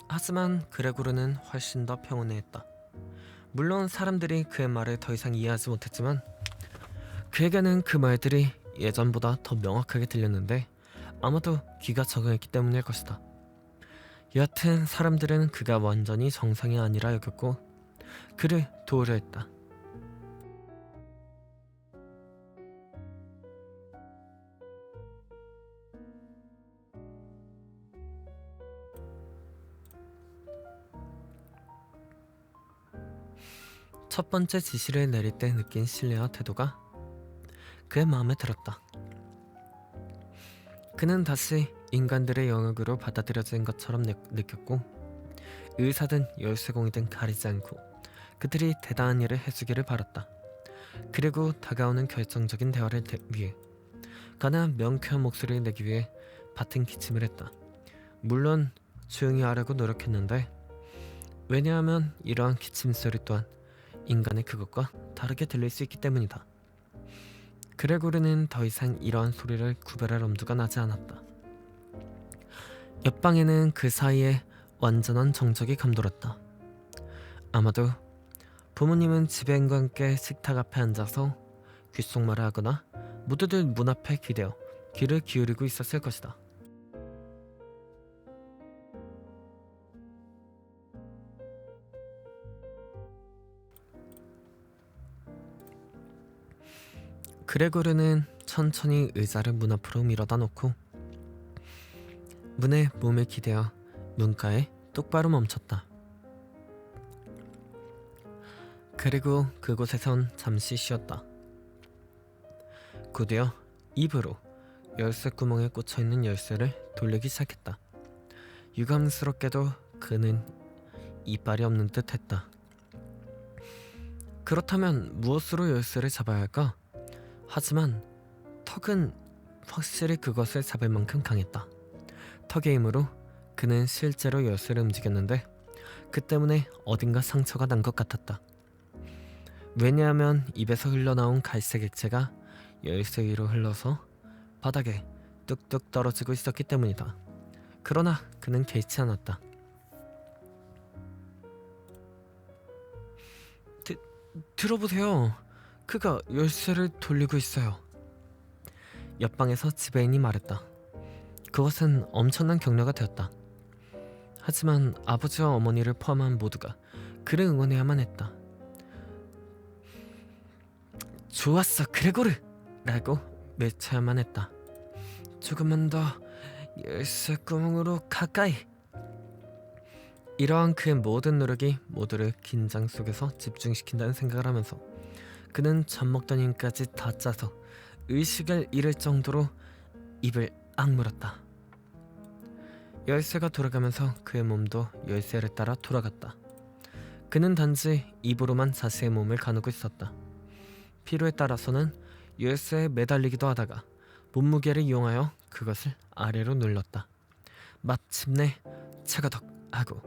하지만 그레고르는 훨씬 더 평온해했다. 물론 사람들이 그의 말을 더 이상 이해하지 못했지만 그에게는 그 말들이 예전보다 더 명확하게 들렸는데 아마도 귀가 적응했기 때문일 것이다. 여하튼 사람들은 그가 완전히 정상이 아니라 여겼고 그를 도우려 했다. 첫 번째 지시를 내릴 때 느낀 신뢰와 태도가 그의 마음에 들었다. 그는 다시 인간들의 영역으로 받아들여진 것처럼 느꼈고 의사든 열쇠공이든 가리지 않고 그들이 대단한 일을 해주기를 바랐다. 그리고 다가오는 결정적인 대화를 위해 가난 명쾌한 목소리를 내기 위해 밭은 기침을 했다. 물론 조용히 하려고 노력했는데 왜냐하면 이러한 기침 소리 또한 인간의 그것과 다르게 들릴 수 있기 때문이다. 그레고르는 더 이상 이러한 소리를 구별할 엄두가 나지 않았다. 옆방에는 그 사이에 완전한 정적이 감돌았다. 아마도 부모님은 지배인과 함께 식탁 앞에 앉아서 귓속말을 하거나 모두들 문 앞에 기대어 귀를 기울이고 있었을 것이다. 그레고르는 천천히 의자를 문 앞으로 밀어다 놓고 문에 몸을 기대어 문가에 똑바로 멈췄다. 그리고 그곳에선 잠시 쉬었다. 곧이어 입으로 열쇠 구멍에 꽂혀있는 열쇠를 돌리기 시작했다. 유감스럽게도 그는 이빨이 없는 듯 했다. 그렇다면 무엇으로 열쇠를 잡아야 할까? 하지만 턱은 확실히 그것을 잡을 만큼 강했다. 턱의 힘으로 그는 실제로 열쇠를 움직였는데 그 때문에 어딘가 상처가 난 것 같았다. 왜냐하면 입에서 흘러나온 갈색 액체가 열쇠 위로 흘러서 바닥에 뚝뚝 떨어지고 있었기 때문이다. 그러나 그는 개의치 않았다. 들어보세요. 그가 열쇠를 돌리고 있어요. 옆방에서 지배인이 말했다. 그것은 엄청난 격려가 되었다. 하지만 아버지와 어머니를 포함한 모두가 그를 응원해야만 했다. 좋았어, 그레고르! 라고 외쳐야만 했다. 조금만 더 열쇠 구멍으로 가까이. 이러한 그의 모든 노력이 모두를 긴장 속에서 집중시킨다는 생각을 하면서 그는 젖먹던 힘까지 다 짜서 의식을 잃을 정도로 입을 악물었다. 열쇠가 돌아가면서 그의 몸도 열쇠를 따라 돌아갔다. 그는 단지 입으로만 자신의 몸을 가누고 있었다. 필요에 따라서는 열쇠에 매달리기도 하다가 몸무게를 이용하여 그것을 아래로 눌렀다. 마침내 차가덕 하고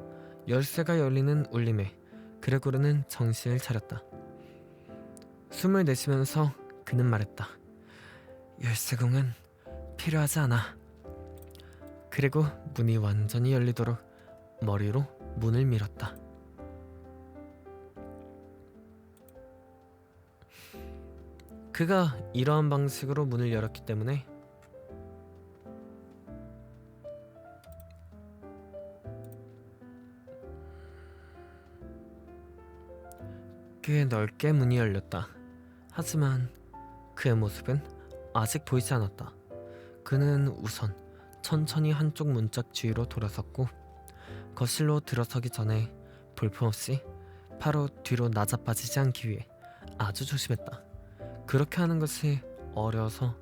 열쇠가 열리는 울림에 그레고르는 정신을 차렸다. 숨을 내쉬면서 그는 말했다. 열쇠공은 필요하지 않아. 그리고 문이 완전히 열리도록 머리로 문을 밀었다. 그가 이러한 방식으로 문을 열었기 때문에 꽤 넓게 문이 열렸다. 하지만 그의 모습은 아직 보이지 않았다. 그는 우선 천천히 한쪽 문짝 주위로 돌아섰고 거실로 들어서기 전에 볼품없이 바로 뒤로 낮아빠지지 않기 위해 아주 조심했다. 그렇게 하는 것이 어려워서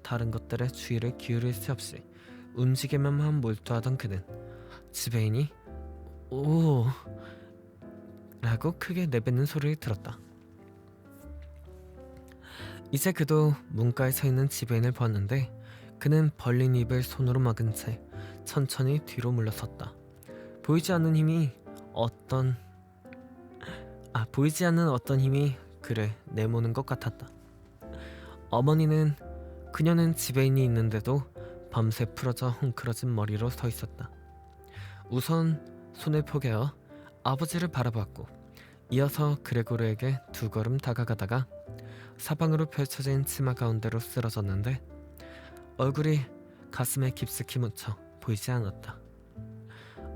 다른 것들에 주의를 기울일 수 없이 움직임에만 몰두하던 그는 지배인이 오 라고 크게 내뱉는 소리를 들었다. 이제 그도 문가에 서 있는 지배인을 보았는데 그는 벌린 입을 손으로 막은 채 천천히 뒤로 물러섰다. 보이지 않는 어떤 힘이 그를 내모는 것 같았다. 어머니는 그녀는 지배인이 있는데도 밤새 풀어져 헝클어진 머리로 서 있었다. 우선 손을 포개어 아버지를 바라보았고 이어서 그레고르에게 두 걸음 다가가다가 사방으로 펼쳐진 치마 가운데로 쓰러졌는데 얼굴이 가슴에 깊숙이 묻혀 보이지 않았다.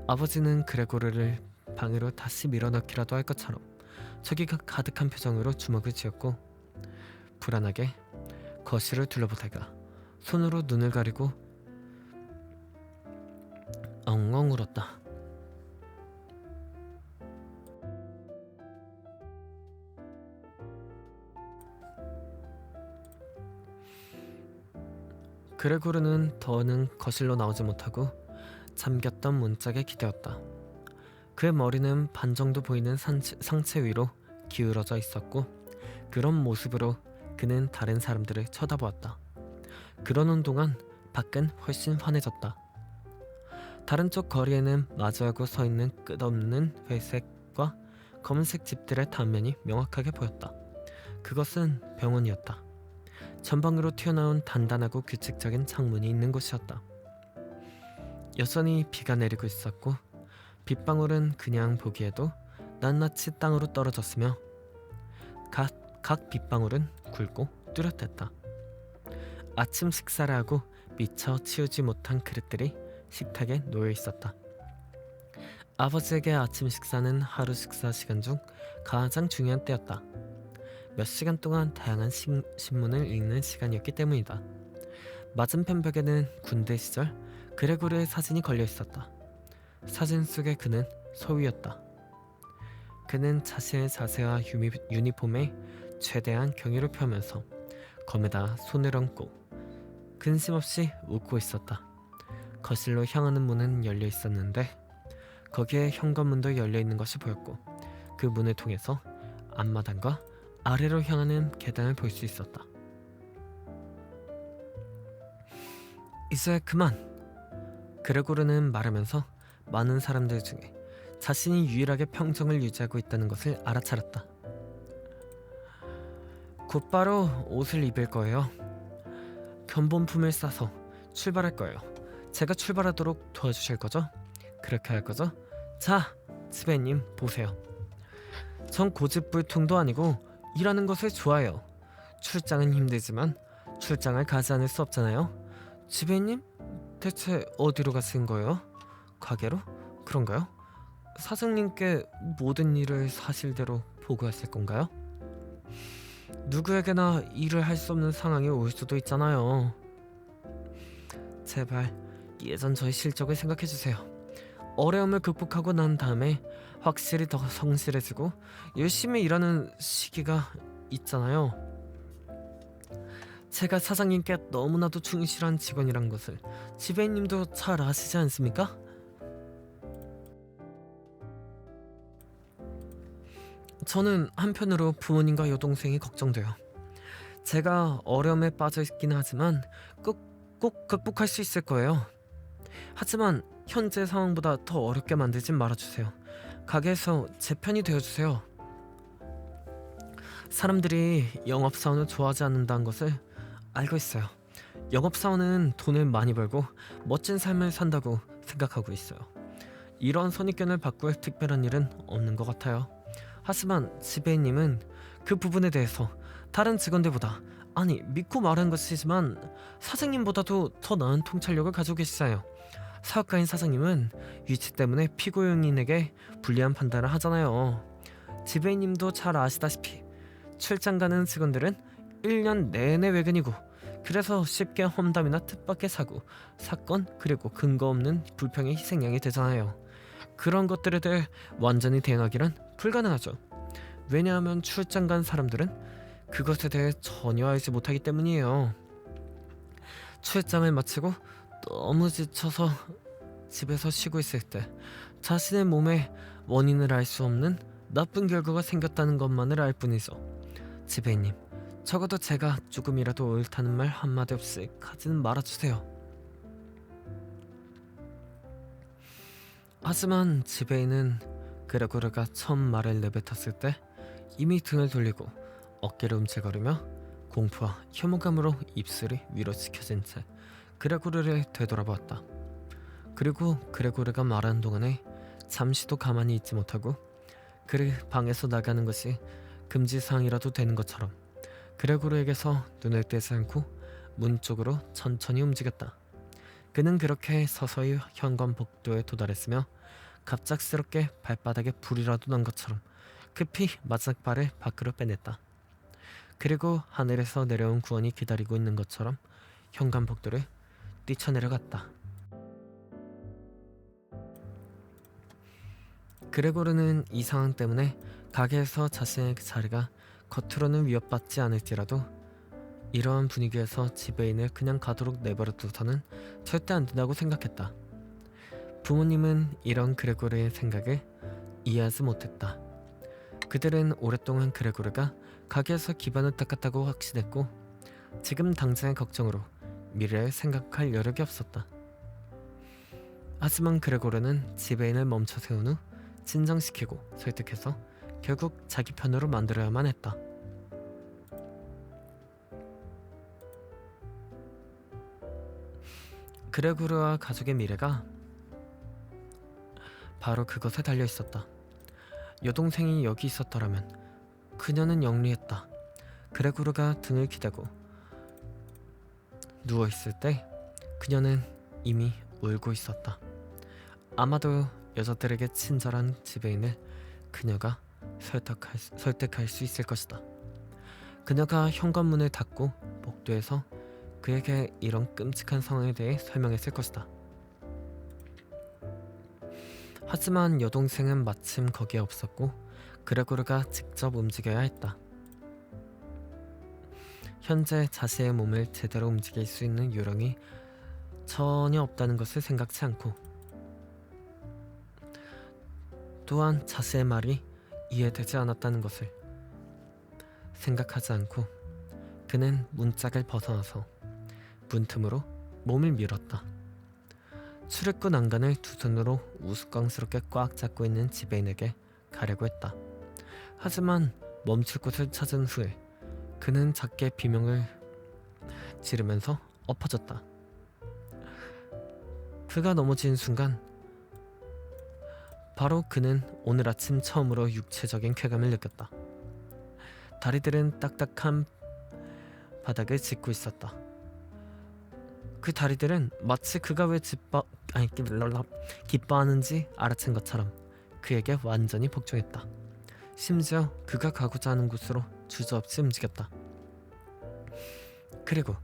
아버지는 그레고르를 방으로 다시 밀어넣기라도 할 것처럼 저기가 가득한 표정으로 주먹을 쥐었고 불안하게 거실을 둘러보다가 손으로 눈을 가리고 엉엉 울었다. 그레고르는 더는 거실로 나오지 못하고 잠겼던 문짝에 기대었다. 그의 머리는 반 정도 보이는 상체 위로 기울어져 있었고 그런 모습으로 그는 다른 사람들을 쳐다보았다. 그러는 동안 밖은 훨씬 환해졌다. 다른 쪽 거리에는 마주하고 서 있는 끝없는 회색과 검은색 집들의 단면이 명확하게 보였다. 그것은 병원이었다. 전방으로 튀어나온 단단하고 규칙적인 창문이 있는 곳이었다. 여전히 비가 내리고 있었고 빗방울은 그냥 보기에도 낱낱이 땅으로 떨어졌으며 각 빗방울은 굵고 뚜렷했다. 아침 식사를 하고 미처 치우지 못한 그릇들이 식탁에 놓여 있었다. 아버지에게 아침 식사는 하루 식사 시간 중 가장 중요한 때였다. 몇 시간 동안 다양한 신문을 읽는 시간이었기 때문이다. 맞은편 벽에는 군대 시절 그레고르의 사진이 걸려 있었다. 사진 속의 그는 소위였다. 그는 자신의 자세와 유니폼에 최대한 경의를 표하면서 검에다 손을 얹고 근심 없이 웃고 있었다. 거실로 향하는 문은 열려 있었는데 거기에 현관문도 열려 있는 것이 보였고 그 문을 통해서 앞마당과 아래로 향하는 계단을 볼 수 있었다. 이제 그만! 그레고르는 말하면서 많은 사람들 중에 자신이 유일하게 평정을 유지하고 있다는 것을 알아차렸다. 곧바로 옷을 입을 거예요. 견본품을 싸서 출발할 거예요. 제가 출발하도록 도와주실 거죠? 그렇게 할 거죠? 자, 지배님 보세요. 전 고집불통도 아니고 일하는 것을 좋아해요. 출장은 힘들지만 출장을 가지 않을 수 없잖아요. 지배님? 대체 어디로 가신 거예요? 가게로? 그런가요? 사장님께 모든 일을 사실대로 보고하실 건가요? 누구에게나 일을 할 수 없는 상황이 올 수도 있잖아요. 제발 예전 저의 실적을 생각해 주세요. 어려움을 극복하고 난 다음에 확실히 더 성실해지고 열심히 일하는 시기가 있잖아요. 제가 사장님께 너무나도 충실한 직원이란 것을 지배인님도 잘 아시지 않습니까? 저는 한편으로 부모님과 여동생이 걱정돼요. 제가 어려움에 빠져 있긴 하지만 꼭 극복할 수 있을 거예요. 하지만 현재 상황보다 더 어렵게 만들진 말아주세요. 가게에서 제 편이 되어주세요. 사람들이 영업사원을 좋아하지 않는다는 것을 알고 있어요. 영업사원은 돈을 많이 벌고 멋진 삶을 산다고 생각하고 있어요. 이런 선입견을 바꿀 특별한 일은 없는 것 같아요. 하지만 지배인님은 그 부분에 대해서 다른 직원들보다, 아니 믿고 말하는 것이지만 사장님보다도 더 나은 통찰력을 가지고 계시잖아요. 사업가인 사장님은 위치 때문에 피고용인에게 불리한 판단을 하잖아요. 지배인님도 잘 아시다시피 출장 가는 직원들은 1년 내내 외근이고, 그래서 쉽게 험담이나 뜻밖의 사고, 사건, 그리고 근거 없는 불평의 희생양이 되잖아요. 그런 것들에 대해 완전히 대응하기란 불가능하죠. 왜냐하면 출장 간 사람들은 그것에 대해 전혀 알지 못하기 때문이에요. 출장을 마치고 너무 지쳐서 집에서 쉬고 있을 때 자신의 몸에 원인을 알 수 없는 나쁜 결과가 생겼다는 것만을 알 뿐이죠. 지배인님, 적어도 제가 조금이라도 옳다는 말 한마디 없이 가지는 말아주세요. 하지만 지배인은 그레고르가 처음 말을 내뱉었을 때 이미 등을 돌리고 어깨를 움찔거리며 공포와 혐오감으로 입술이 위로 치켜진 채 그레고르를 되돌아보았다. 그리고 그레고르가 말하는 동안에 잠시도 가만히 있지 못하고 그를 방에서 나가는 것이 금지사항이라도 되는 것처럼 그레고르에게서 눈을 떼지 않고 문 쪽으로 천천히 움직였다. 그는 그렇게 서서히 현관 복도에 도달했으며 갑작스럽게 발바닥에 불이라도 난 것처럼 급히 마지막 발을 밖으로 빼냈다. 그리고 하늘에서 내려온 구원이 기다리고 있는 것처럼 현관 복도를 뛰쳐내려갔다. 그레고르는 이 상황 때문에 가게에서 자신의 자리가 겉으로는 위협받지 않을지라도 이러한 분위기에서 지배인을 그냥 가도록 내버려둬서는 절대 안 된다고 생각했다. 부모님은 이런 그레고르의 생각을 이해하지 못했다. 그들은 오랫동안 그레고르가 가게에서 기반을 닦았다고 확신했고 지금 당장의 걱정으로 미래를 생각할 여력이 없었다. 하지만 그레고르는 지배인을 멈춰 세운 후 진정시키고 설득해서 결국 자기 편으로 만들어야만 했다. 그레고르와 가족의 미래가 바로 그것에 달려 있었다. 여동생이 여기 있었더라면 그녀는 영리했다. 그레고르가 등을 기대고 누워있을 때 그녀는 이미 울고 있었다. 아마도 여자들에게 친절한 지배인을 그녀가 설득할 수 있을 것이다. 그녀가 현관문을 닫고 복도에서 그에게 이런 끔찍한 상황에 대해 설명했을 것이다. 하지만 여동생은 마침 거기에 없었고 그레고르가 직접 움직여야 했다. 현재 자신의 몸을 제대로 움직일 수 있는 요령이 전혀 없다는 것을 생각지 않고, 또한 자신의 말이 이해되지 않았다는 것을 생각하지 않고 그는 문짝을 벗어나서 문틈으로 몸을 밀었다. 출입구 난간을 두 손으로 우스꽝스럽게 꽉 잡고 있는 지배인에게 가려고 했다. 하지만 멈출 곳을 찾은 후에 그는 작게 비명을 지르면서 엎어졌다. 그가 넘어진 순간 바로 그는 오늘 아침 처음으로 육체적인 쾌감을 느꼈다. 다리들은 딱딱한 바닥을 짚고 있었다. 그 다리들은 마치 그가 왜 기뻐하는지 알아챈 것처럼 그에게 완전히 복종했다. 심지어 그가 가고자 하는 곳으로 주저없이 움직였다. 그리고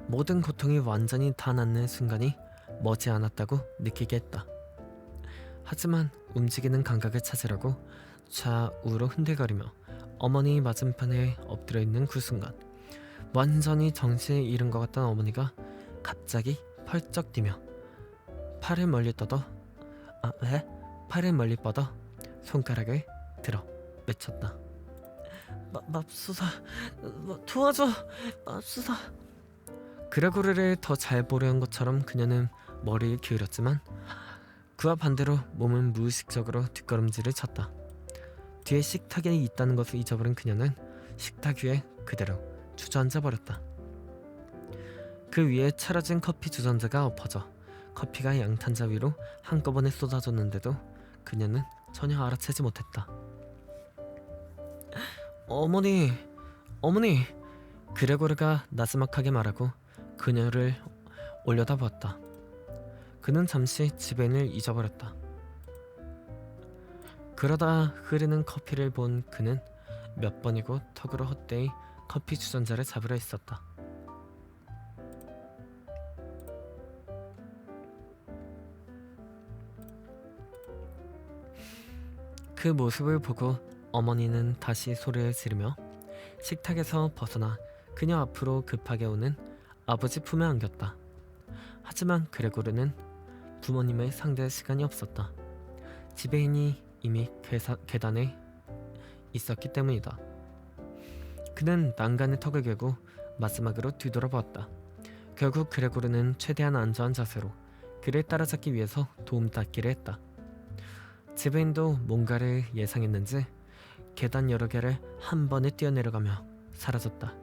모든 고통이 완전히 다 낫는 순간이 머지않았다고 느끼게 했다. 하지만 움직이는 감각을 찾으려고 좌우로 흔들거리며 어머니 맞은편에 엎드려 있는 그 순간, 완전히 정신을 잃은 것 같던 어머니가 갑자기 펄쩍 뛰며 팔을 멀리 뻗어 손가락을 들어 외쳤다. 맙소사, 도와줘, 맙소사. 그레고르를 더 잘 보려 한 것처럼 그녀는 머리를 기울였지만 그와 반대로 몸은 무의식적으로 뒷걸음질을 쳤다. 뒤에 식탁이 있다는 것을 잊어버린 그녀는 식탁 위에 그대로 주저앉아 버렸다. 그 위에 차려진 커피 주전자가 엎어져 커피가 양탄자 위로 한꺼번에 쏟아졌는데도 그녀는 전혀 알아채지 못했다. 어머니. 그레고르가 나지막하게 말하고 그녀를 올려다보았다. 그는 잠시 지배인을 잊어버렸다. 그러다 흐르는 커피를 본 그는 몇 번이고 턱으로 헛되이 커피 주전자를 잡으려 했었다. 그 모습을 보고 어머니는 다시 소리를 지르며 식탁에서 벗어나 그녀 앞으로 급하게 오는 아버지 품에 안겼다. 하지만 그레고르는 부모님을 상대할 시간이 없었다. 지배인이 이미 계단에 있었기 때문이다. 그는 난간의 턱을 괴고 마지막으로 뒤돌아보았다. 결국 그레고르는 최대한 안전한 자세로 그를 따라잡기 위해서 도움닫기를 했다. 지배인도 뭔가를 예상했는지 계단 여러 개를 한 번에 뛰어내려가며 사라졌다.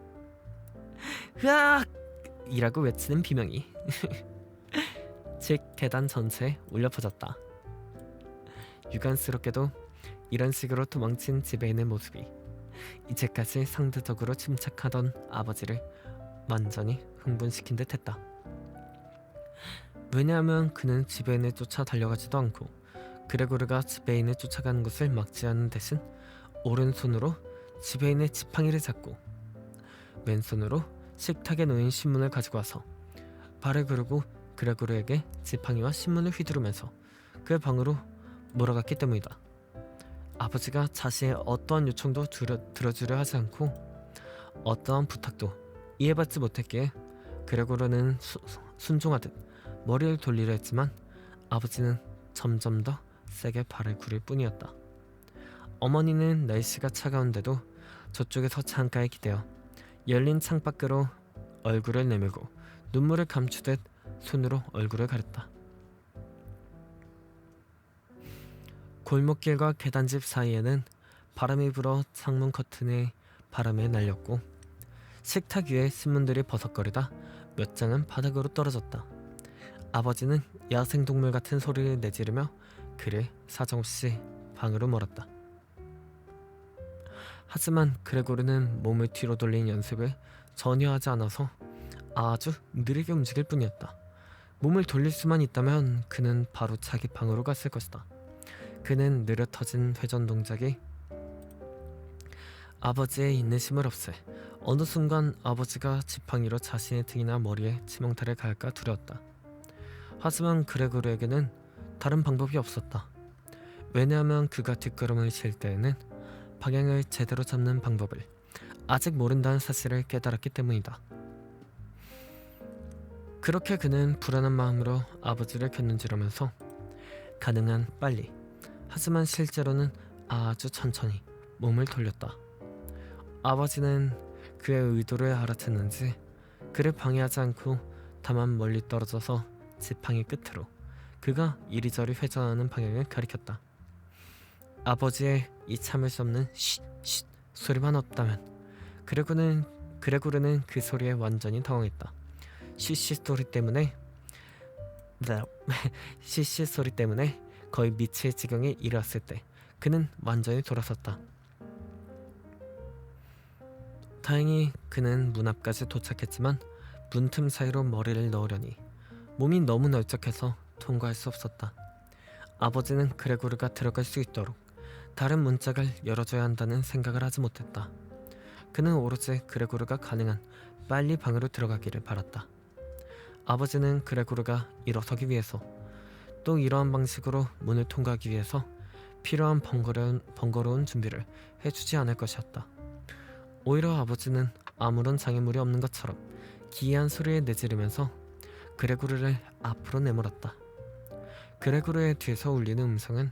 으악! 이라고 외치는 비명이 즉 계단 전체에 울려 퍼졌다. 유감스럽게도 이런 식으로 도망친 지배인의 모습이 이제까지 상대적으로 침착하던 아버지를 완전히 흥분시킨 듯 했다. 왜냐하면 그는 지배인을 쫓아 달려가지도 않고 그레고르가 지배인을 쫓아가는 것을 막지 않는 대신 오른손으로 지배인의 지팡이를 잡고 왼손으로 식탁에 놓인 신문을 가지고 와서 발을 그르고 그레고르에게 지팡이와 신문을 휘두르면서 그의 방으로 몰아갔기 때문이다. 아버지가 자신의 어떠한 요청도 들어주려 하지 않고 어떠한 부탁도 이해받지 못했기에 그레고르는 순종하듯 머리를 돌리려 했지만 아버지는 점점 더 세게 발을 굴릴 뿐이었다. 어머니는 날씨가 차가운데도 저쪽에서 창가에 기대어 열린 창밖으로 얼굴을 내밀고 눈물을 감추듯 손으로 얼굴을 가렸다. 골목길과 계단집 사이에는 바람이 불어 창문 커튼의 바람에 날렸고 식탁 위에 신문들이 버석거리다 몇 장은 바닥으로 떨어졌다. 아버지는 야생동물 같은 소리를 내지르며 그를 사정없이 방으로 몰았다. 하지만 그레고르는 몸을 뒤로 돌린 연습을 전혀 하지 않아서 아주 느리게 움직일 뿐이었다. 몸을 돌릴 수만 있다면 그는 바로 자기 방으로 갔을 것이다. 그는 느려터진 회전 동작이 아버지의 인내심을 없애 어느 순간 아버지가 지팡이로 자신의 등이나 머리에 치명타를 가할까 두려웠다. 하지만 그레고르에게는 다른 방법이 없었다. 왜냐하면 그가 뒷걸음을 칠 때에는 방향을 제대로 잡는 방법을 아직 모른다는 사실을 깨달았기 때문이다. 그렇게 그는 불안한 마음으로 아버지를 곁눈질하면서 가능한 빨리, 하지만 실제로는 아주 천천히 몸을 돌렸다. 아버지는 그의 의도를 알아챘는지 그를 방해하지 않고 다만 멀리 떨어져서 지팡이 끝으로 그가 이리저리 회전하는 방향을 가리켰다. 아버지의 이 참을 수 없는 쉿쉿 소리만 없다면 그레고르는 그 소리에 완전히 당황했다. 쉿쉿 소리 때문에 쉿쉿 소리 때문에 거의 미칠 지경에 이르렀을 때 그는 완전히 돌아섰다. 다행히 그는 문 앞까지 도착했지만 문틈 사이로 머리를 넣으려니 몸이 너무 널쩍해서 통과할 수 없었다. 아버지는 그레고르가 들어갈 수 있도록 다른 문짝을 열어줘야 한다는 생각을 하지 못했다. 그는 오로지 그레고르가 가능한 빨리 방으로 들어가기를 바랐다. 아버지는 그레고르가 일어서기 위해서 또 이러한 방식으로 문을 통과하기 위해서 필요한 번거로운 준비를 해주지 않을 것이었다. 오히려 아버지는 아무런 장애물이 없는 것처럼 기이한 소리를 내지르면서 그레고르를 앞으로 내몰았다. 그레고르의 뒤에서 울리는 음성은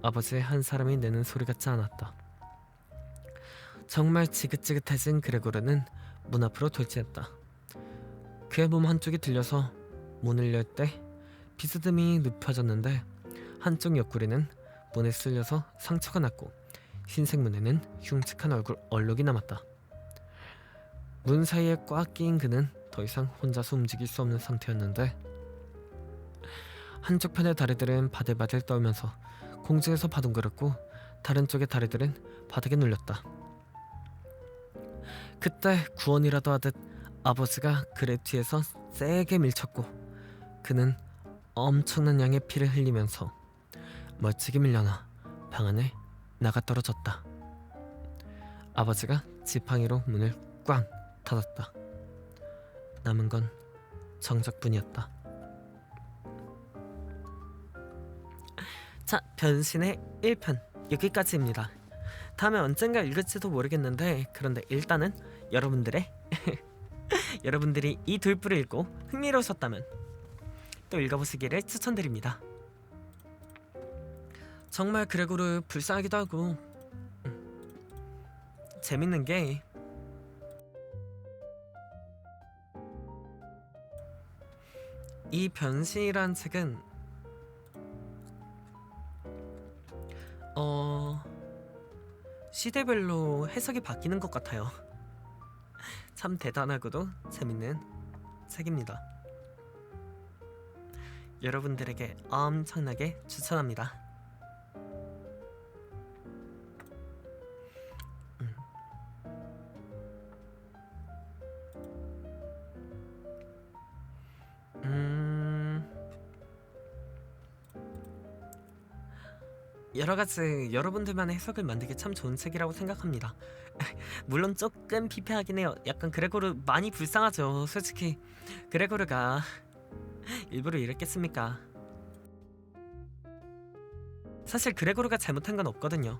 아버지의 한 사람이 내는 소리 같지 않았다. 정말 지긋지긋해진 그레고르는 문 앞으로 돌진했다. 그의 몸 한쪽이 들려서 문을 열 때 비스듬히 눕혀졌는데 한쪽 옆구리는 문에 쓸려서 상처가 났고 흰색 문에는 흉측한 얼룩이 남았다. 문 사이에 꽉 끼인 그는 더 이상 혼자서 움직일 수 없는 상태였는데 한쪽 편의 다리들은 바들바들 떨면서 공중에서 바둥거렸고 다른 쪽의 다리들은 바닥에 눌렸다. 그때 구원이라도 하듯 아버지가 그의 뒤에서 세게 밀쳤고 그는 엄청난 양의 피를 흘리면서 멀찍이 밀려나 방 안에 나가 떨어졌다. 아버지가 지팡이로 문을 꽝 닫았다. 남은 건 정적뿐이었다. 자, 변신의 1편 여기까지입니다. 다음에 언젠가 읽을지도 모르겠는데 그런데 일단은 여러분들이 이 돌부를 읽고 흥미로우셨다면 또 읽어보시기를 추천드립니다. 정말 그레고르 불쌍하기도 하고 재밌는 게 이 변신이란 책은 시대별로 해석이 바뀌는 것 같아요. 참 대단하고도 재밌는 책입니다. 여러분들에게 엄청나게 추천합니다. 여러가지 여러분들만의 해석을 만들기 참 좋은 책이라고 생각합니다. 물론 조금 피폐하긴 해요. 약간 그레고르 많이 불쌍하죠. 솔직히 그레고르가 일부러 이랬겠습니까? 사실 그레고르가 잘못한 건 없거든요.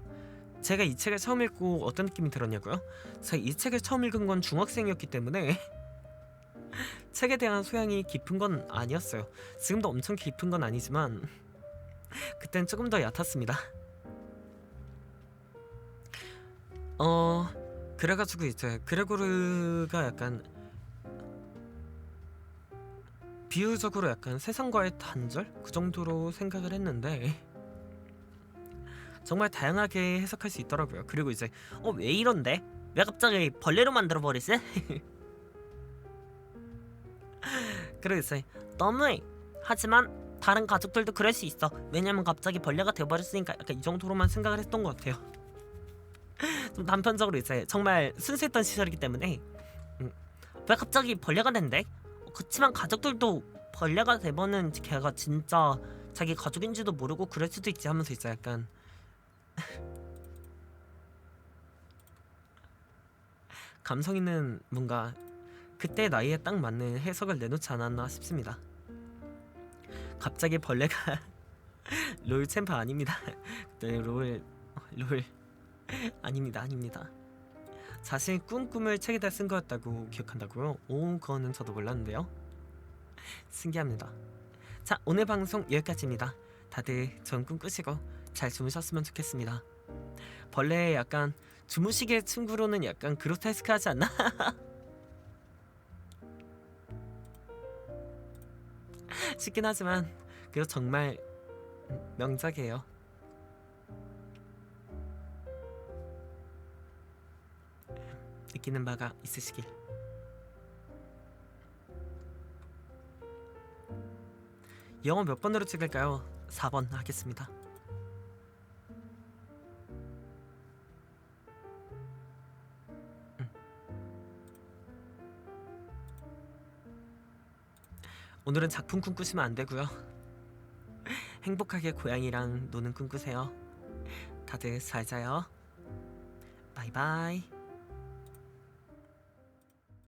제가 이 책을 처음 읽고 어떤 느낌이 들었냐고요? 제가 이 책을 처음 읽은 건 중학생이었기 때문에 책에 대한 소양이 깊은 건 아니었어요. 지금도 엄청 깊은 건 아니지만 그땐 조금 더 얕았습니다. 그래가지고 이제 그레고르가 약간 비유적으로 약간 세상과의 단절? 그 정도로 생각을 했는데 정말 다양하게 해석할 수 있더라고요. 그리고 이제 왜 이런데? 왜 갑자기 벌레로 만들어버리지? 그리고 이제 너무해. 하지만 다른 가족들도 그럴 수 있어. 왜냐면 갑자기 벌레가 되어버렸으니까. 약간 이 정도로만 생각을 했던 것 같아요. 좀 단편적으로 이제 정말 순수했던 시절이기 때문에 왜 갑자기 벌레가 된대? 그치만 가족들도 벌레가 되면은 걔가 진짜 자기 가족인지도 모르고 그럴 수도 있지 하면서 이제 약간 감성 있는 뭔가 그때 나이에 딱 맞는 해석을 내놓지 않았나 싶습니다. 갑자기 벌레가 롤 챔프 아닙니다. 네, 롤 아닙니다, 아닙니다. 자신 꿈을 책에다 쓴 거였다고 기억한다고요? 오, 그거는 저도 몰랐는데요. 신기합니다. 자, 오늘 방송 여기까지입니다. 다들 좋은 꿈 꾸시고 잘 주무셨으면 좋겠습니다. 벌레 약간 주무시개 친구로는 약간 그로테스크하지 않나? 싶긴 하지만 그거 정말 명작이에요. 느끼는 바가 있으시길. 영어 몇 번으로 찍을까요? 4번 하겠습니다. 오늘은 작품 꿈 꾸시면 안 되고요. 행복하게 고양이랑 노는 꿈 꾸세요. 다들 잘 자요. 바이바이.